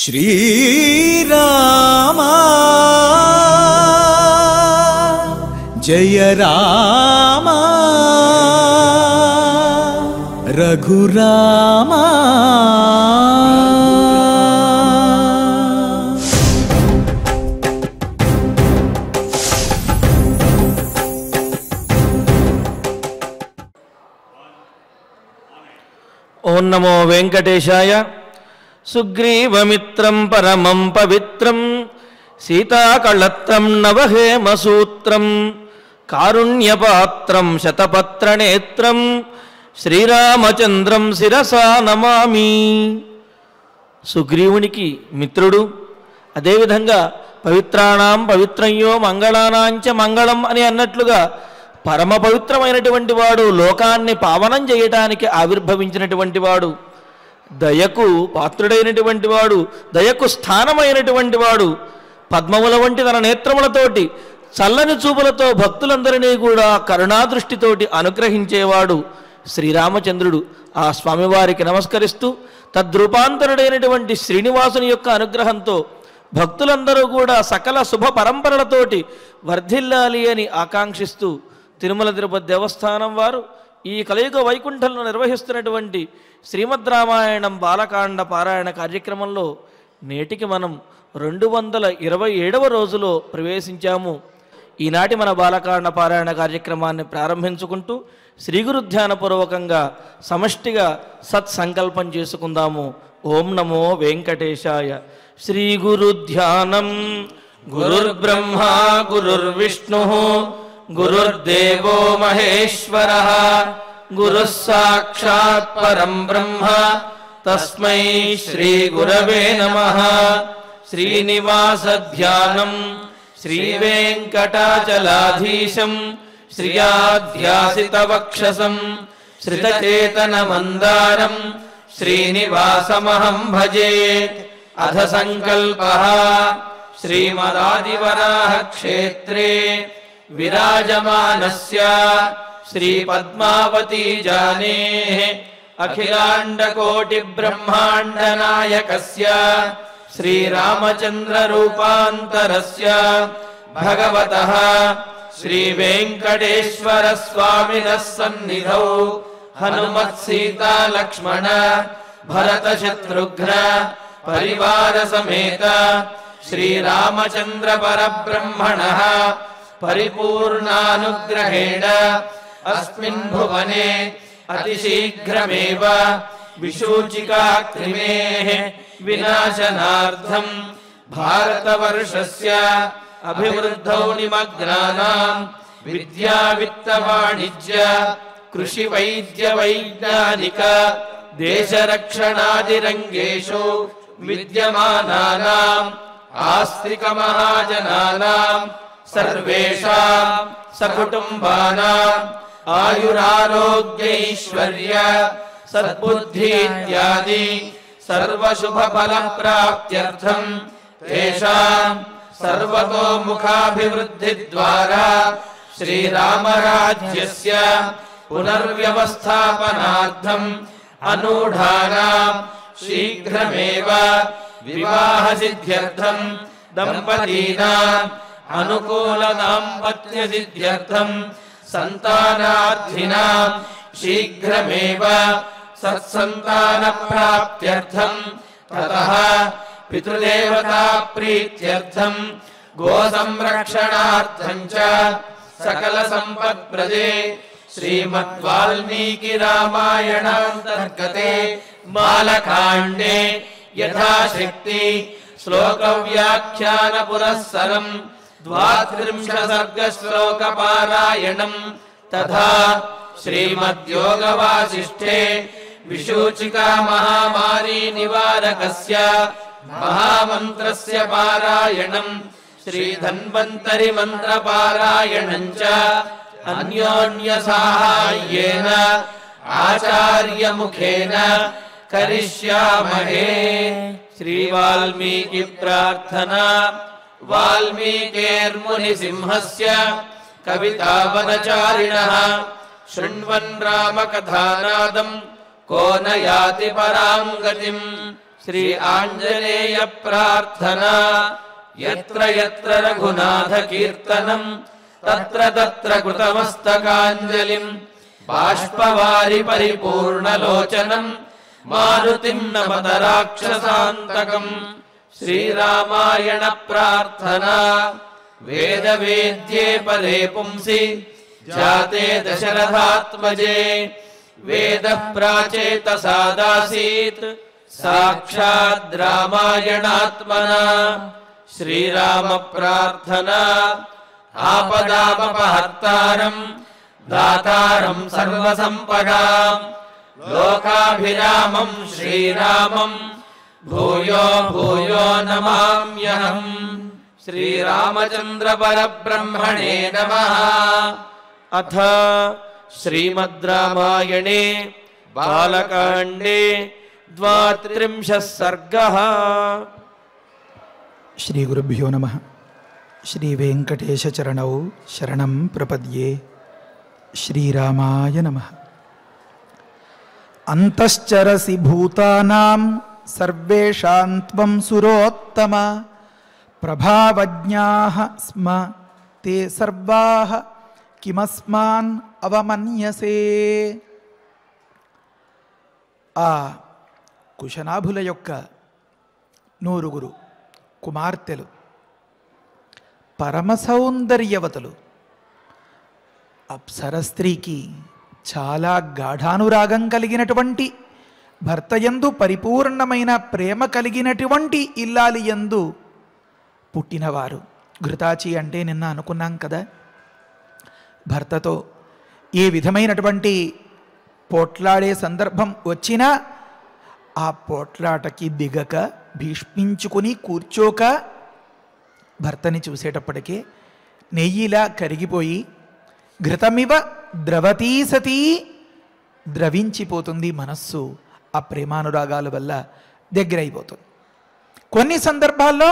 श्रीराम जय राम रघुराम। ओं नमो वेंकटेशाय। सुग्रीवमित्रं परमं पवित्रं सीताकळत्रं नवहेमसूत्रं कारुण्यपात्रं शतपत्रनेत्रं श्रीरामचंद्रं शिरसा नमामि। సుగ్రీవునికి మిత్రుడు, అదేవిధంగా పవిత్రాణం పవిత్రయ్యో మంగళానాంచ మంగళం అని అన్నట్లుగా పరమ పవిత్రమైనటువంటి వాడు, లోకాన్ని పావనం చేయటానికి ఆవిర్భవించినటువంటి వాడు, దయకు పాత్రుడైనటువంటి వాడు, దయకు స్థానమైనటువంటి వాడు, పద్మముల వంటి తన నేత్రములతోటి చల్లని చూపులతో భక్తులందరినీ కూడా కరుణాదృష్టితోటి అనుగ్రహించేవాడు శ్రీరామచంద్రుడు. ఆ స్వామివారికి నమస్కరిస్తూ తద్రూపాంతరుడైనటువంటి శ్రీనివాసుని యొక్క అనుగ్రహంతో భక్తులందరూ కూడా సకల శుభ పరంపరలతోటి వర్ధిల్లాలి అని ఆకాంక్షిస్తూ తిరుమల తిరుపతి దేవస్థానం వారు ఈ కలియుగ వైకుంఠంలో నిర్వహిస్తున్నటువంటి శ్రీమద్ రామాయణం బాలకాండ పారాయణ కార్యక్రమంలో నేటికి మనం 227వ రోజులో ప్రవేశించాము. ఈనాటి మన బాలకాండ పారాయణ కార్యక్రమాన్ని ప్రారంభించుకుంటూ శ్రీ గురు ధ్యానపూర్వకంగా సమష్టిగా సత్సంకల్పం చేసుకుందాము. ఓం నమో వెంకటేశాయ. శ్రీ గురు ధ్యానం. గురుర్బ్రహ్మ గురుర్విష్ణు గురుర్దేవో మహేశ్వరః గురుః సాక్షాత్ పరం బ్రహ్మ తస్మై శ్రీ గురవే నమః. శ్రీనివాస ధ్యానం శ్రీ వెంకటాచలాధీశం శ్రియాధ్యాసిత వక్షసం శ్రితచేతన మందారం శ్రీనివాసమహం భజే. అథ సంకల్పః. శ్రీమదాదివరాహ క్షేత్రే విరాజమానస్య శ్రీ పద్మావతీ జానేః అఖిలాండకోటి బ్రహ్మాండ నాయకస్య శ్రీరామచంద్ర రూపాంతరస్య భగవతః శ్రీ వెంకటేశ్వర స్వామినః సన్నిధౌ హనుమత్ సీతా లక్ష్మణ భరత శత్రుఘ్న పరివార సమేత శ్రీరామచంద్ర పరబ్రహ్మణః పరిపూర్ణానుగ్రహేణ అస్మిన్ భువనే అతిశీఘ్రమేవ విశూచికాక్రిమేః వినాశనార్థం భారతవర్షస్య అభివృద్ధౌ నిమగ్నానాం విద్యా విత్త వాణిజ్య కృషి వైద్య వైజ్ఞానిక దేశరక్షణాది రంగేషు విద్యమానానాం ఆస్తిక మహాజనానాం సర్వేషాం సకుటుంబానాం ఆయురారోగ్యైశ్వర్య సద్బుద్ధి ఇత్యాది సర్వశుభ ఫల ప్రాప్త్యర్థం తేషాం సర్వతోముఖాభివృద్ధి ద్వారా శ్రీరామరాజ్యస్య పునర్వ్యవస్థాపనార్థం అనూఢానాం శీఘ్రమేవ వివాహ సిద్ధ్యర్థం దంపతీనాం అనుకూల దాంపత్య సిద్ధ్యర్థం సంతానార్థినాం శీఘ్రమేవ సత్సంతాన ప్రాప్త్యర్థం తతః పితృదేవతా ప్రీత్యర్థం గో సంరక్షణార్థం చ సకల సంపత్ప్రదే శ్రీమద్ వాల్మీకి రామాయణాంతర్గతే బాలకాండే యథాశక్తి శ్లోక వ్యాఖ్యాన పురస్సరం 32 సర్గ శ్లోక పారాయణం తథా శ్రీమద్యోగ వాసిష్ఠే విశూచికా మహామారీ నివారకస్య మహామంత్రస్య పారాయణం శ్రీ ధన్వంతరి మంత్ర పారాయణం చ అన్యోన్య సాహాయ్యేన ఆచార్య ముఖేన కరిష్యామహే. శ్రీ వాల్మీకి ప్రార్థనా. వాల్మీకేర్ముని సింహస్య కవితావనచారిణః శృण्वन् रामकथानादं को न याति परां गतिं श्री आञ्जनेय प्रार्थना यत्र यत्र रघुनाथ कीर्तनं तत्र तत्र कृतमस्तकाञ्जलिं बाष्पवारि परिपूर्णलोचनं मारुतिं नमत राक्षसान्तकं श्रीरामायण प्रार्थना वेदवेद्ये परे पुंसि जाते दशरथात्मजे वेदः प्राचेतसादासीत् साक्षात् रामायणात्मना श्रीराम प्रार्थना आपदामपहर्तारं दातारं सर्वसम्पदां लोकाभिरामं श्रीरामं भूयो भूयो नमाम्यहम् श्रीरामचन्द्र परब्रह्मणे नमः। अथ श्रीमद् रामायणे बालकाण्डे 32 सर्गः। श्री गुरुभ्यो नमः। श्री वेंकटेश चरणौ शरणं प्रपद्ये। श्रीरामाय नमः। अंतश्चरसि भूतानां सर्वेषां त्वं सुरोत्तम प्रभावज्ञाः स्म ते सर्वाः किमस्मान् అవమన్యసే. ఆ కుశనాభుల యొక్క 9 కుమార్తెలు పరమ సౌందర్యవతులు. అప్సర స్త్రీకి చాలా గాఢానురాగం కలిగినటువంటి భర్తయందు పరిపూర్ణమైన ప్రేమ కలిగినటువంటి ఇల్లాలియందు పుట్టినవారు. ఘృతాచి అంటే నిన్న అనుకున్నాం కదా, భర్తతో ఏ విధమైనటువంటి పోట్లాడే సందర్భం వచ్చినా ఆ పోట్లాటకి దిగక భీష్మించుకుని కూర్చోక భర్తని చూసేటప్పటికే నెయ్యిలా కరిగిపోయి ఘృతమివ ద్రవతీ సతీ ద్రవించిపోతుంది మనస్సు. ఆ ప్రేమానురాగాల వల్ల దగ్గరైపోతుంది. కొన్ని సందర్భాల్లో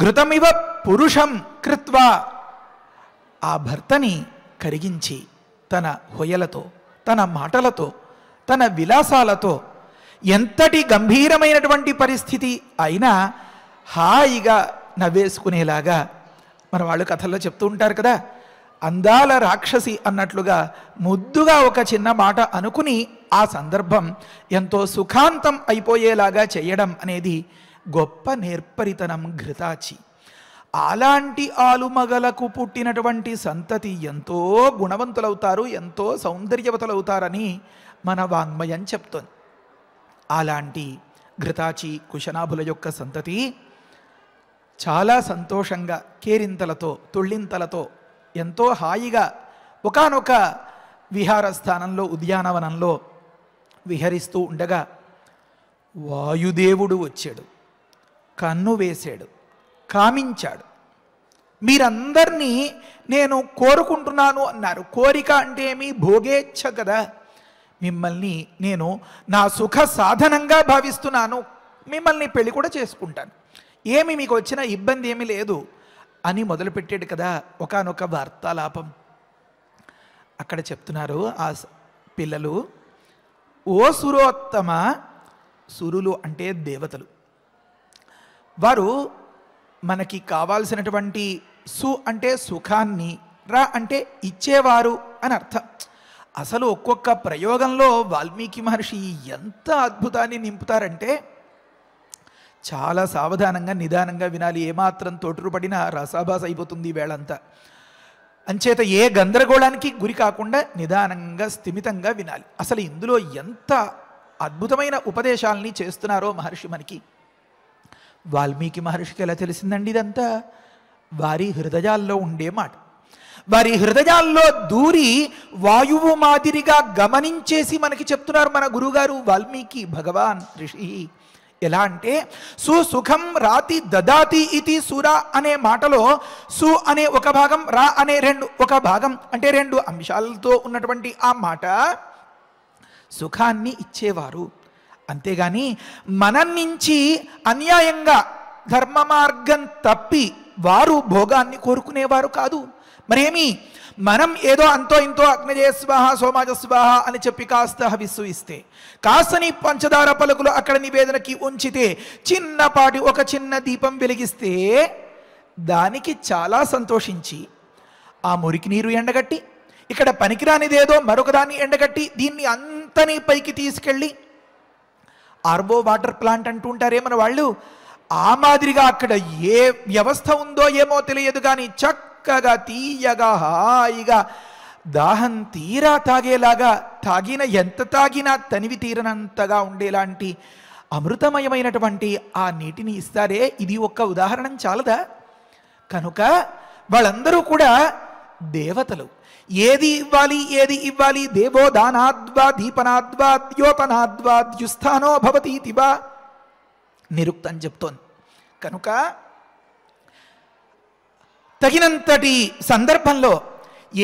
ఘృతమివ పురుషం కృత్వా ఆ భర్తని కరిగించి తన హొయలతో, తన మాటలతో, తన విలాసాలతో ఎంతటి గంభీరమైనటువంటి పరిస్థితి అయినా హాయిగా నవ్వేసుకునేలాగా మన వాళ్ళు కథల్లో చెప్తూ ఉంటారు కదా, అందాల రాక్షసి అన్నట్లుగా ముద్దుగా ఒక చిన్న మాట అనుకుని ఆ సందర్భం ఎంతో సుఖాంతం అయిపోయేలాగా చేయడం అనేది గొప్ప నేర్పరితనం ఘృతాచి. అలాంటి ఆలుమగలకు పుట్టినటువంటి సంతతి ఎంతో గుణవంతులవుతారు, ఎంతో సౌందర్యవతులవుతారని మన వాంగ్మయం చెప్తోంది. అలాంటి ఘృతాచి కుశనాభుల యొక్క సంతతి చాలా సంతోషంగా కేరింతలతో తుళ్ళింతలతో ఎంతో హాయిగా ఒకానొక విహారస్థానంలో ఉద్యానవనంలో విహరిస్తూ ఉండగా వాయుదేవుడు వచ్చాడు, కన్ను వేశాడు, కామించాడు. మీరందరినీ నేను కోరుకుంటున్నాను అన్నారు. కోరిక అంటే ఏమి? భోగేచ్ఛ కదా. మిమ్మల్ని నేను నా సుఖ సాధనంగా భావిస్తున్నాను, మిమ్మల్ని పెళ్లి కూడా చేసుకుంటాను, ఏమి మీకు వచ్చిన ఇబ్బంది ఏమీ లేదు అని మొదలుపెట్టాడు కదా ఒకానొక వార్తాలాపం. అక్కడ చెప్తున్నారు ఆ పిల్లలు, ఓ సురోత్తమ, సురులు అంటే దేవతలు, వారు మనకి కావాల్సినటువంటి సు అంటే సుఖాన్ని, రా అంటే ఇచ్చేవారు అని అర్థం. అసలు ఒక్కొక్క ప్రయోగంలో వాల్మీకి మహర్షి ఎంత అద్భుతాన్ని నింపుతారంటే చాలా సావధానంగా నిదానంగా వినాలి. ఏమాత్రం తోటుపడినా రసాభాస అయిపోతుంది వేళంతా. అంచేత ఏ గందరగోళానికి గురి కాకుండా నిదానంగా స్థిమితంగా వినాలి. అసలు ఇందులో ఎంత అద్భుతమైన ఉపదేశాలని చేస్తున్నారో మహర్షి మనకి. వాల్మీకి మహర్షికి ఎలా తెలిసిందండి ఇదంతా? వారి హృదయాల్లో ఉండే మాట. వారి హృదయాల్లో దూరి వాయువు మాదిరిగా గమనించేసి మనకి చెప్తున్నారు మన గురుగారు వాల్మీకి భగవాన్ ఋషి. ఎలా అంటే సుసుఖం రాతి దదాతి ఇతి సురా అనే మాటలో సు అనే ఒక భాగం, రా అనే ఒక భాగం, అంటే 2 అంశాలతో ఉన్నటువంటి ఆ మాట సుఖాన్ని ఇచ్చేవారు. అంతేగాని మన నుంచి అన్యాయంగా ధర్మ మార్గం తప్పి వారు భోగాన్ని కోరుకునేవారు కాదు. మరేమి మనం ఏదో అంతో ఇంతో అగ్నజయ స్వాహ సోమాజ స్వాహ అని చెప్పి కాస్త హవిస్సు ఇస్తే, కాస్తని పంచదార పలుకులు అక్కడ నివేదనకి ఉంచితే, చిన్నపాటి ఒక చిన్న దీపం వెలిగిస్తే దానికి చాలా సంతోషించి ఆ మురికి నీరు ఎండగట్టి, ఇక్కడ పనికిరానిదేదో మరొకదాన్ని ఎండగట్టి, దీన్ని అంతని పైకి తీసుకెళ్ళి ఆర్వో వాటర్ ప్లాంట్ అంటూ ఉంటారే మన వాళ్ళు, ఆ మాదిరిగా అక్కడ ఏ వ్యవస్థ ఉందో ఏమో తెలియదు కానీ చక్కగా తీయగా హాయిగా దాహం తీరా తాగేలాగా, తాగిన ఎంత తాగినా తనివి తీరనంతగా ఉండేలాంటి అమృతమయమైనటువంటి ఆ నీటిని ఇస్తారే, ఇది ఒక్క ఉదాహరణ చాలదా? కనుక వాళ్ళందరూ కూడా దేవతలు. ఏది ఇవ్వాలి దేవో దానాద్వా దీపనాద్వా ద్యోతనాద్వా ద్యుస్థానో భవతీతివా నిరుక్తం చెప్తోంది. కనుక తగినంతటి సందర్భంలో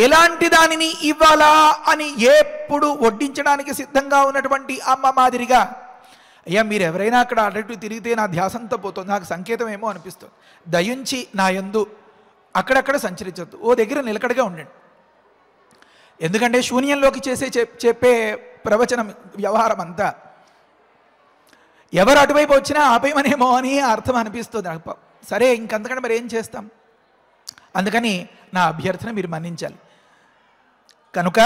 ఎలాంటి దానిని ఇవ్వాలా అని ఎప్పుడు వడ్డించడానికి సిద్ధంగా ఉన్నటువంటి అమ్మ మాదిరిగా, అయ్యా మీరు ఎవరైనా అక్కడ అటు తిరిగితే నా ధ్యాసంతో పోతుంది, నాకు సంకేతం ఏమో అనిపిస్తుంది, దయించి నా యందు అక్కడక్కడ సంచరించద్దు, ఓ దగ్గర నిలకడగా ఉండండి. ఎందుకంటే శూన్యంలోకి చెప్పే ప్రవచనం వ్యవహారం అంతా ఎవరు అటువైపు వచ్చినా ఆపేయమనేమో అని అర్థం అనిపిస్తుంది నాకు. సరే ఇంకంతకంటే మరి ఏం చేస్తాం? అందుకని నా అభ్యర్థన మీరు మన్నించాలి. కనుక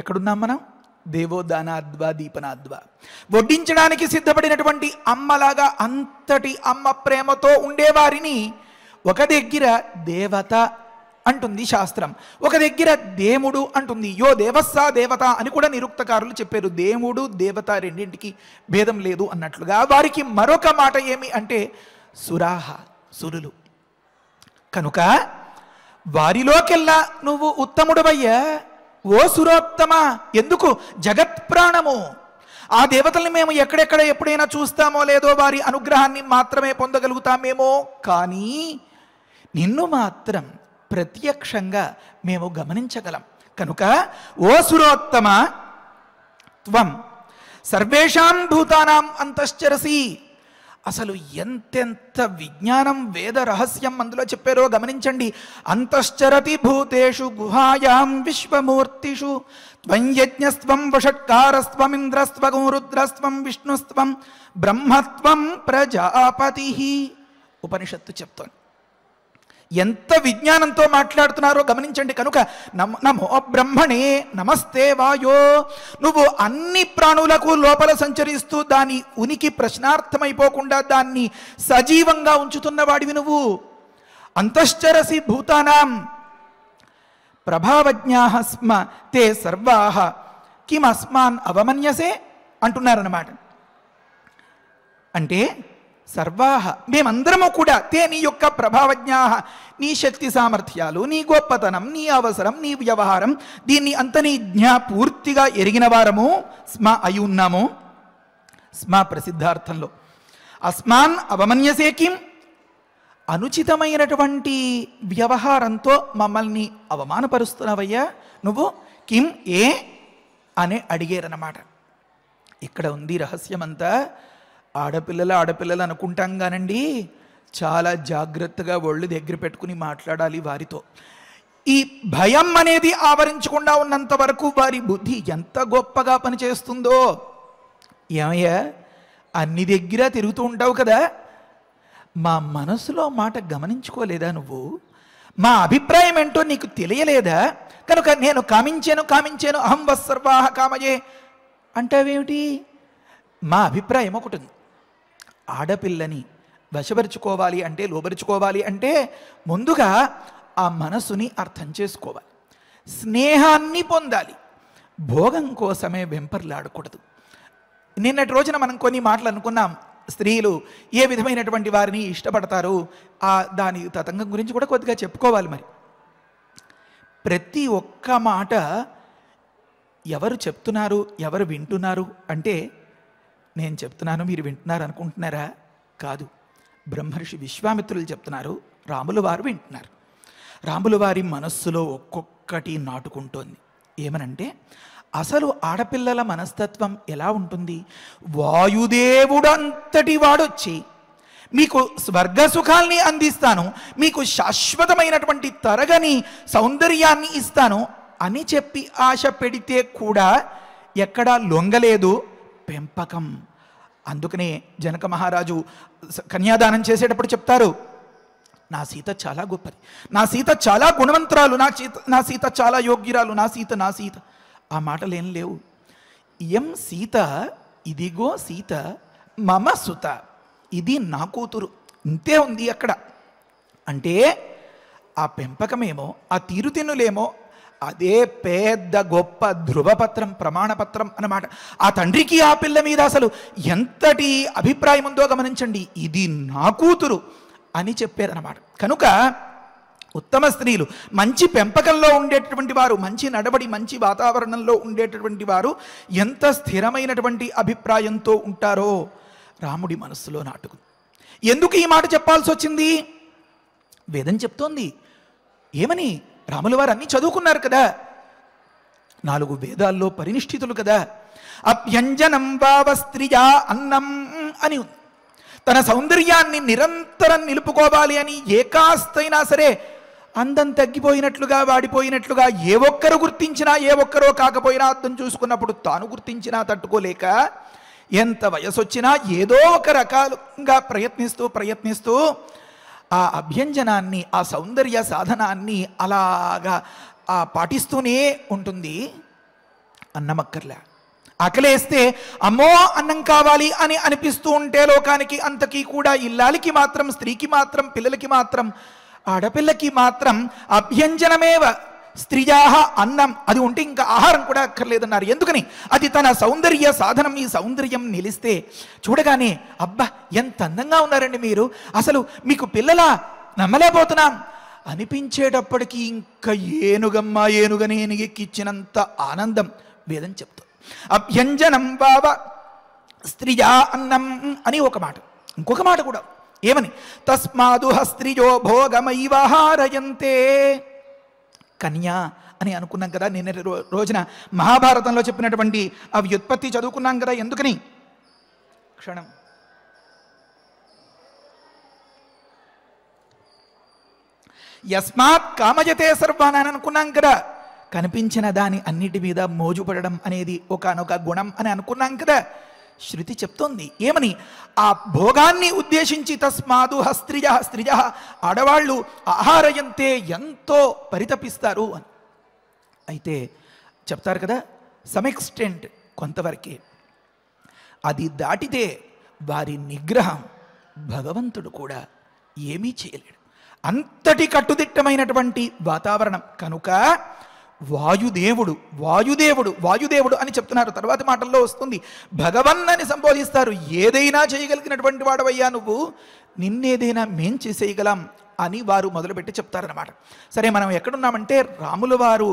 ఎక్కడున్నాం మనం? దేవోదానాద్వా దీపనాద్వా. వడ్డించడానికి సిద్ధపడినటువంటి అమ్మలాగా అంతటి అమ్మ ప్రేమతో ఉండేవారిని ఒక దగ్గర దేవత అంటుంది శాస్త్రం, ఒక దగ్గర దేముడు అంటుంది. యో దేవస్సా దేవత అని కూడా నిరుక్తకారులు చెప్పారు. దేవుడు దేవత రెండింటికి భేదం లేదు అన్నట్లుగా. వారికి మరొక మాట ఏమి అంటే సురాహ, సురులు. కనుక వారిలోకెల్లా నువ్వు ఉత్తముడవయ్యా, ఓ సురోత్తమ. ఎందుకు? జగత్ప్రాణము. ఆ దేవతల్ని మేము ఎక్కడెక్కడ ఎప్పుడైనా చూస్తామో లేదో, వారి అనుగ్రహాన్ని మాత్రమే పొందగలుగుతామేమో, కానీ నిన్ను మాత్రం ప్రత్యక్షంగా మేము గమనించగలం. కనుక ఓ సురోత్తమ త్వం సర్వేషాం భూతానాం అంతశ్చరసి. అసలు ఎంతెంత విజ్ఞానం వేద రహస్యం అందులో చెప్పారో గమనించండి. అంతశ్చరతి భూతేషు గుహాయాం విశ్వమూర్తిషు త్వం యజ్ఞస్త్వం వషట్కారస్త్వం ఇంద్రస్త్వం రుద్రస్త్వం విష్ణుస్త్వం బ్రహ్మత్వం ప్రజాపతి. ఉపనిషత్తు చెప్తోంది. ఎంత విజ్ఞానంతో మాట్లాడుతున్నారో గమనించండి. కనుక నమో బ్రహ్మణే నమస్తే వాయో. నువ్వు అన్ని ప్రాణులకు లోపల సంచరిస్తూ దాని ఉనికి ప్రశ్నార్థమైపోకుండా దాన్ని సజీవంగా ఉంచుతున్న వాడివి నువ్వు. అంతశ్చరసి భూతానాం ప్రభావజ్ఞాః స్మ తే సర్వాః కిం అస్మాన్ అవమన్యసే అంటున్నారన్నమాట. అంటే సర్వాహ మేమందరము కూడా తే నీ యొక్క ప్రభావజ్ఞాః, నీ శక్తి సామర్థ్యాలు, నీ గొప్పతనం, నీ అవసరం, నీ వ్యవహారం, దీన్ని అంతని పూర్తిగా ఎరిగిన వారము స్మ అయి ఉన్నాము. స్మ ప్రసిద్ధార్థంలో అస్మాన్ అవమన్యసే కిం, అనుచితమైనటువంటి వ్యవహారంతో మమ్మల్ని అవమానపరుస్తున్నావయ్యా నువ్వు. కిం ఏ అని అడిగారన్నమాట. ఇక్కడ ఉంది రహస్యమంతా. ఆడపిల్లలు అనుకుంటాం కానండి, చాలా జాగ్రత్తగా ఒళ్ళు దగ్గర పెట్టుకుని మాట్లాడాలి వారితో. ఈ భయం అనేది ఆవరించకుండా ఉన్నంత వరకు వారి బుద్ధి ఎంత గొప్పగా పనిచేస్తుందో. ఏమయ్యా అన్ని దగ్గర తిరుగుతూ ఉంటావు కదా, మా మనసులో మాట గమనించుకోలేదా నువ్వు? మా అభిప్రాయం ఏంటో నీకు తెలియలేదా? కనుక నేను కామించాను అహం వస్సర్వాహ కామయే అంటావేమిటి? మా అభిప్రాయం ఒకటి ఉంది. ఆడపిల్లని వశపరుచుకోవాలి అంటే, లోబరుచుకోవాలి అంటే ముందుగా ఆ మనసుని అర్థం చేసుకోవాలి, స్నేహాన్ని పొందాలి, భోగం కోసమే వెంపర్లాడకూడదు. నిన్నటి రోజున మనం కొన్ని మాటలు అనుకున్నాం. స్త్రీలు ఏ విధమైనటువంటి వారిని ఇష్టపడతారు, దాని తతంగం గురించి కూడా కొద్దిగా చెప్పుకోవాలి. మరి ప్రతి ఒక్క మాట ఎవరు చెప్తున్నారు, ఎవరు వింటున్నారు అంటే, నేను చెప్తున్నాను మీరు వింటున్నారు అనుకుంటున్నారా? కాదు. బ్రహ్మర్షి విశ్వామిత్రులు చెప్తున్నారు, రాముల వారు వింటున్నారు. రాముల వారి మనస్సులో ఒక్కొక్కటి నాటుకుంటోంది. ఏమనంటే, అసలు ఆడపిల్లల మనస్తత్వం ఎలా ఉంటుంది? వాయుదేవుడంతటి వాడొచ్చి మీకు స్వర్గ సుఖాల్ని అందిస్తాను, మీకు శాశ్వతమైనటువంటి తరగని సౌందర్యాన్ని ఇస్తాను అని చెప్పి ఆశ పెడితే కూడా ఎక్కడా లొంగలేదు పెంపకం. అందుకనే జనక మహారాజు కన్యాదానం చేసేటప్పుడు చెప్తారు, నా సీత చాలా గొప్పది, నా సీత చాలా గుణవంతురాలు, నా సీత చాలా యోగ్యురాలు, నా సీత. ఆ మాటలు ఏం లేవు. ఎం సీత, ఇదిగో సీత మమ సుత, ఇది నా కూతురు, ఇంతే ఉంది అక్కడ. అంటే ఆ పెంపకమేమో, ఆ తీరుతెన్నులేమో అదే పెద్ద గొప్ప ధృవపత్రం, ప్రమాణపత్రం అన్నమాట. ఆ తండ్రికి ఆ పిల్ల మీద అసలు ఎంతటి అభిప్రాయం ఉందో గమనించండి. ఇది నా కూతురు అని చెప్పారన్నమాట. కనుక ఉత్తమ స్త్రీలు, మంచి పెంపకంలో ఉండేటటువంటి వారు, మంచి నడవడి, మంచి వాతావరణంలో ఉండేటటువంటి వారు ఎంత స్థిరమైనటువంటి అభిప్రాయంతో ఉంటారో రాముడి మనస్సులో నాటుకుంది. ఎందుకు ఈ మాట చెప్పాల్సి వచ్చింది? వేదం చెప్తోంది. ఏమని? రాముల వారు అన్నీ చదువుకున్నారు కదా, 4 వేదాల్లో పరినిష్ఠితులు కదా. అభ్యంజనం వావ స్త్రియా అన్నం అని ఉంది. తన సౌందర్యాన్ని నిరంతరం నిలుపుకోవాలి అని ఏ కాస్తైనా సరే అందం తగ్గిపోయినట్లుగా, వాడిపోయినట్లుగా ఏ ఒక్కరు గుర్తించినా, ఏ ఒక్కరో కాకపోయినా అర్థం చూసుకున్నప్పుడు తాను గుర్తించినా తట్టుకోలేక ఎంత వయసు వచ్చినా ఏదో ఒక రకాలుగా ప్రయత్నిస్తూ ఆ అభ్యంజనాన్ని, ఆ సౌందర్య సాధనాన్ని అలాగా పాటిస్తూనే ఉంటుంది. అన్నమక్కర్లే, ఆకలేస్తే అమ్మో అన్నం కావాలి అని అనిపిస్తూ ఉంటే లోకానికి అంతకీ కూడా ఇల్లాలికి మాత్రం, స్త్రీకి మాత్రం, పిల్లలకి మాత్రం, ఆడపిల్లకి మాత్రం అభ్యంజనమేవ స్త్రీజాహ అన్నం, అది ఉంటే ఇంకా ఆహారం కూడా అక్కర్లేదన్నారు. ఎందుకని? అది తన సౌందర్య సాధనం. ఈ సౌందర్యం నిలిస్తే చూడగానే అబ్బా ఎంత అందంగా ఉన్నారండి మీరు, అసలు మీకు పిల్లలా, నమ్మలేకపోతున్నాం అనిపించేటప్పటికీ ఇంకా ఏనుగని ఎక్కిచ్చినంత ఆనందం వేదం చెప్తుంది. అభ్యంజనం వావ స్త్రీజా అన్నం అని ఒక మాట. ఇంకొక మాట కూడా ఏమని? తస్మాదుహ స్త్రియో భోగమైవహారయంతే. కన్యా అని అనుకున్నాం కదా నిన్న రోజున, మహాభారతంలో చెప్పినటువంటి ఆ వ్యుత్పత్తి చదువుకున్నాం కదా. ఎందుకని? క్షణం. యస్మాత్ కామయతే సర్వాన్ అని అనుకున్నాం కదా. కనిపించిన దాని అన్నిటి మీద మోజుపడడం అనేది ఒకనొక గుణం అని అనుకున్నాం కదా. శృతి చెప్తోంది ఏమని? ఆ భోగాన్ని ఉద్దేశించి తస్మాదు స్త్రిజ ఆడవాళ్ళు ఆహారయంతే ఎంతో పరితపిస్తారు అని. అయితే చెప్తారు కదా, సమ్ ఎక్స్టెంట్, కొంతవరకే. అది దాటితే వారి నిగ్రహం భగవంతుడు కూడా ఏమీ చేయలేడు. అంతటి కట్టుదిట్టమైనటువంటి వాతావరణం. కనుక వాయుదేవుడు అని చెప్తున్నారు. తర్వాతి మాటల్లో వస్తుంది, భగవన్ అని సంబోధిస్తారు. ఏదైనా చేయగలిగినటువంటి వాడవయ్యా నువ్వు, నిన్నేదైనా మేం చేసేయగలం అని వారు మొదలుపెట్టి చెప్తారన్నమాట. సరే, మనం ఎక్కడున్నామంటే రాముల వారు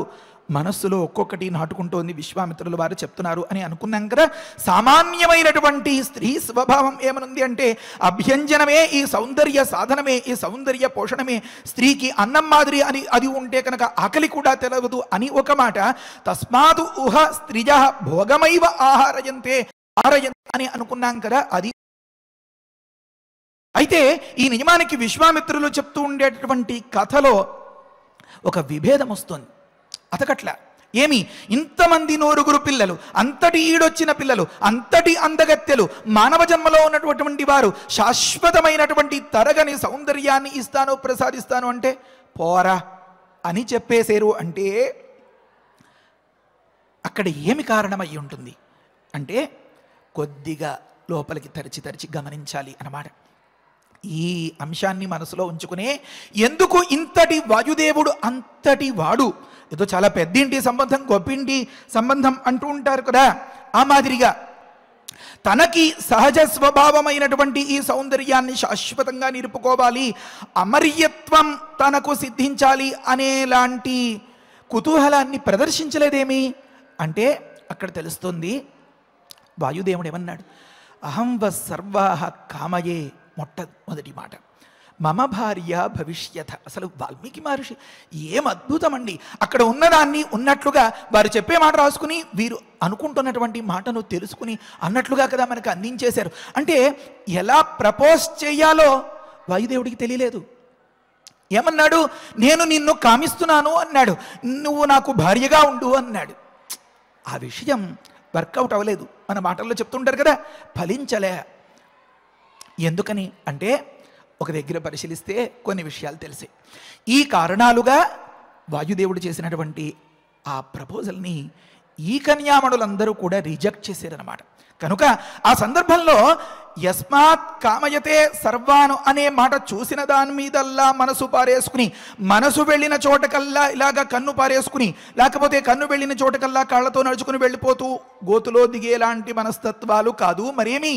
మనస్సులో ఒక్కొక్కటి నాటుకుంటోంది, విశ్వామిత్రుల వారు చెప్తున్నారు అని అనుకున్నాం కదా. సామాన్యమైనటువంటి స్త్రీ స్వభావం ఏమనుంది అంటే అభ్యంజనమే, ఈ సౌందర్య సాధనమే, ఈ సౌందర్య పోషణమే స్త్రీకి అన్నం మాదిరి అని. అది ఉంటే కనుక ఆకలి కూడా తెలవదు అని ఒక మాట. తస్మాదు ఊహ స్త్రిజ భోగమైవ ఆహారయంతే అని అనుకున్నాం కదా. అది అయితే ఈ నియమానికి విశ్వామిత్రులు చెప్తూ ఉండేటటువంటి కథలో ఒక విభేదం వస్తుంది. అతకట్ల ఏమి? ఇంతమంది 9 పిల్లలు, అంతటి ఈడొచ్చిన పిల్లలు, అంతటి అందగత్తెలు, మానవ జన్మలో ఉన్నటువంటి వారు శాశ్వతమైనటువంటి తరగని సౌందర్యాన్ని ఇస్తాను, ప్రసాదిస్తాను అంటే పోరా అని చెప్పేశారు. అంటే అక్కడ ఏమి కారణమై ఉంటుంది అంటే కొద్దిగా లోపలికి తరిచి గమనించాలి అన్నమాట. ఈ అంశాన్ని మనసులో ఉంచుకునే ఎందుకు ఇంతటి వాయుదేవుడు అంతటి వాడు, ఏదో చాలా పెద్దింటి సంబంధం, గొప్పింటి సంబంధం అంటూ ఉంటారు కదా, ఆ మాదిరిగా తనకి సహజ స్వభావమైనటువంటి ఈ సౌందర్యాన్ని శాశ్వతంగా నిలుపుకోవాలి, అమర్యత్వం తనకు సిద్ధించాలి అనేలాంటి కుతూహలాన్ని ప్రదర్శించలేదేమి అంటే అక్కడ తెలుస్తుంది. వాయుదేవుడు ఏమన్నాడు? అహం వ సర్వాహ కామయే, మొట్టమొదటి మాట. మమ భార్య భవిష్యత. అసలు వాల్మీకి మహర్షి ఏం అద్భుతం అండి. అక్కడ ఉన్నదాన్ని ఉన్నట్లుగా వారు చెప్పే మాట రాసుకుని వీరు అనుకుంటున్నటువంటి మాటను తెలుసుకుని అన్నట్లుగా కదా మనకు అందించేశారు. అంటే ఎలా ప్రపోజ్ చేయాలో వాయుదేవుడికి తెలియలేదు. ఏమన్నాడు? నేను నిన్ను కామిస్తున్నాను అన్నాడు. నువ్వు నాకు భార్యగా ఉండు అన్నాడు. ఆ విషయం వర్కౌట్ అవ్వలేదు. మన మాటల్లో చెప్తుంటారు కదా, ఫలించలే. ఎందుకని అంటే ఒక దగ్గర పరిశీలిస్తే కొన్ని విషయాలు తెలిసాయి. ఈ కారణాలుగా వాయుదేవుడు చేసినటువంటి ఆ ప్రపోజల్ని ఈ కన్యామణులందరూ కూడా రిజెక్ట్ చేశారన్నమాట. కనుక ఆ సందర్భంలో యస్మాత్ కామయతే సర్వాను అనే మాట చూసిన దాని మీదల్లా మనసు పారేసుకుని, మనసు వెళ్ళిన చోటకల్లా ఇలాగా కన్ను పారేసుకుని, లేకపోతే కన్ను వెళ్ళిన చోటకల్లా కాళ్లతో నడుచుకుని వెళ్ళిపోతూ గోతులో దిగేలాంటి మనస్తత్వాలు కాదు మరేమి.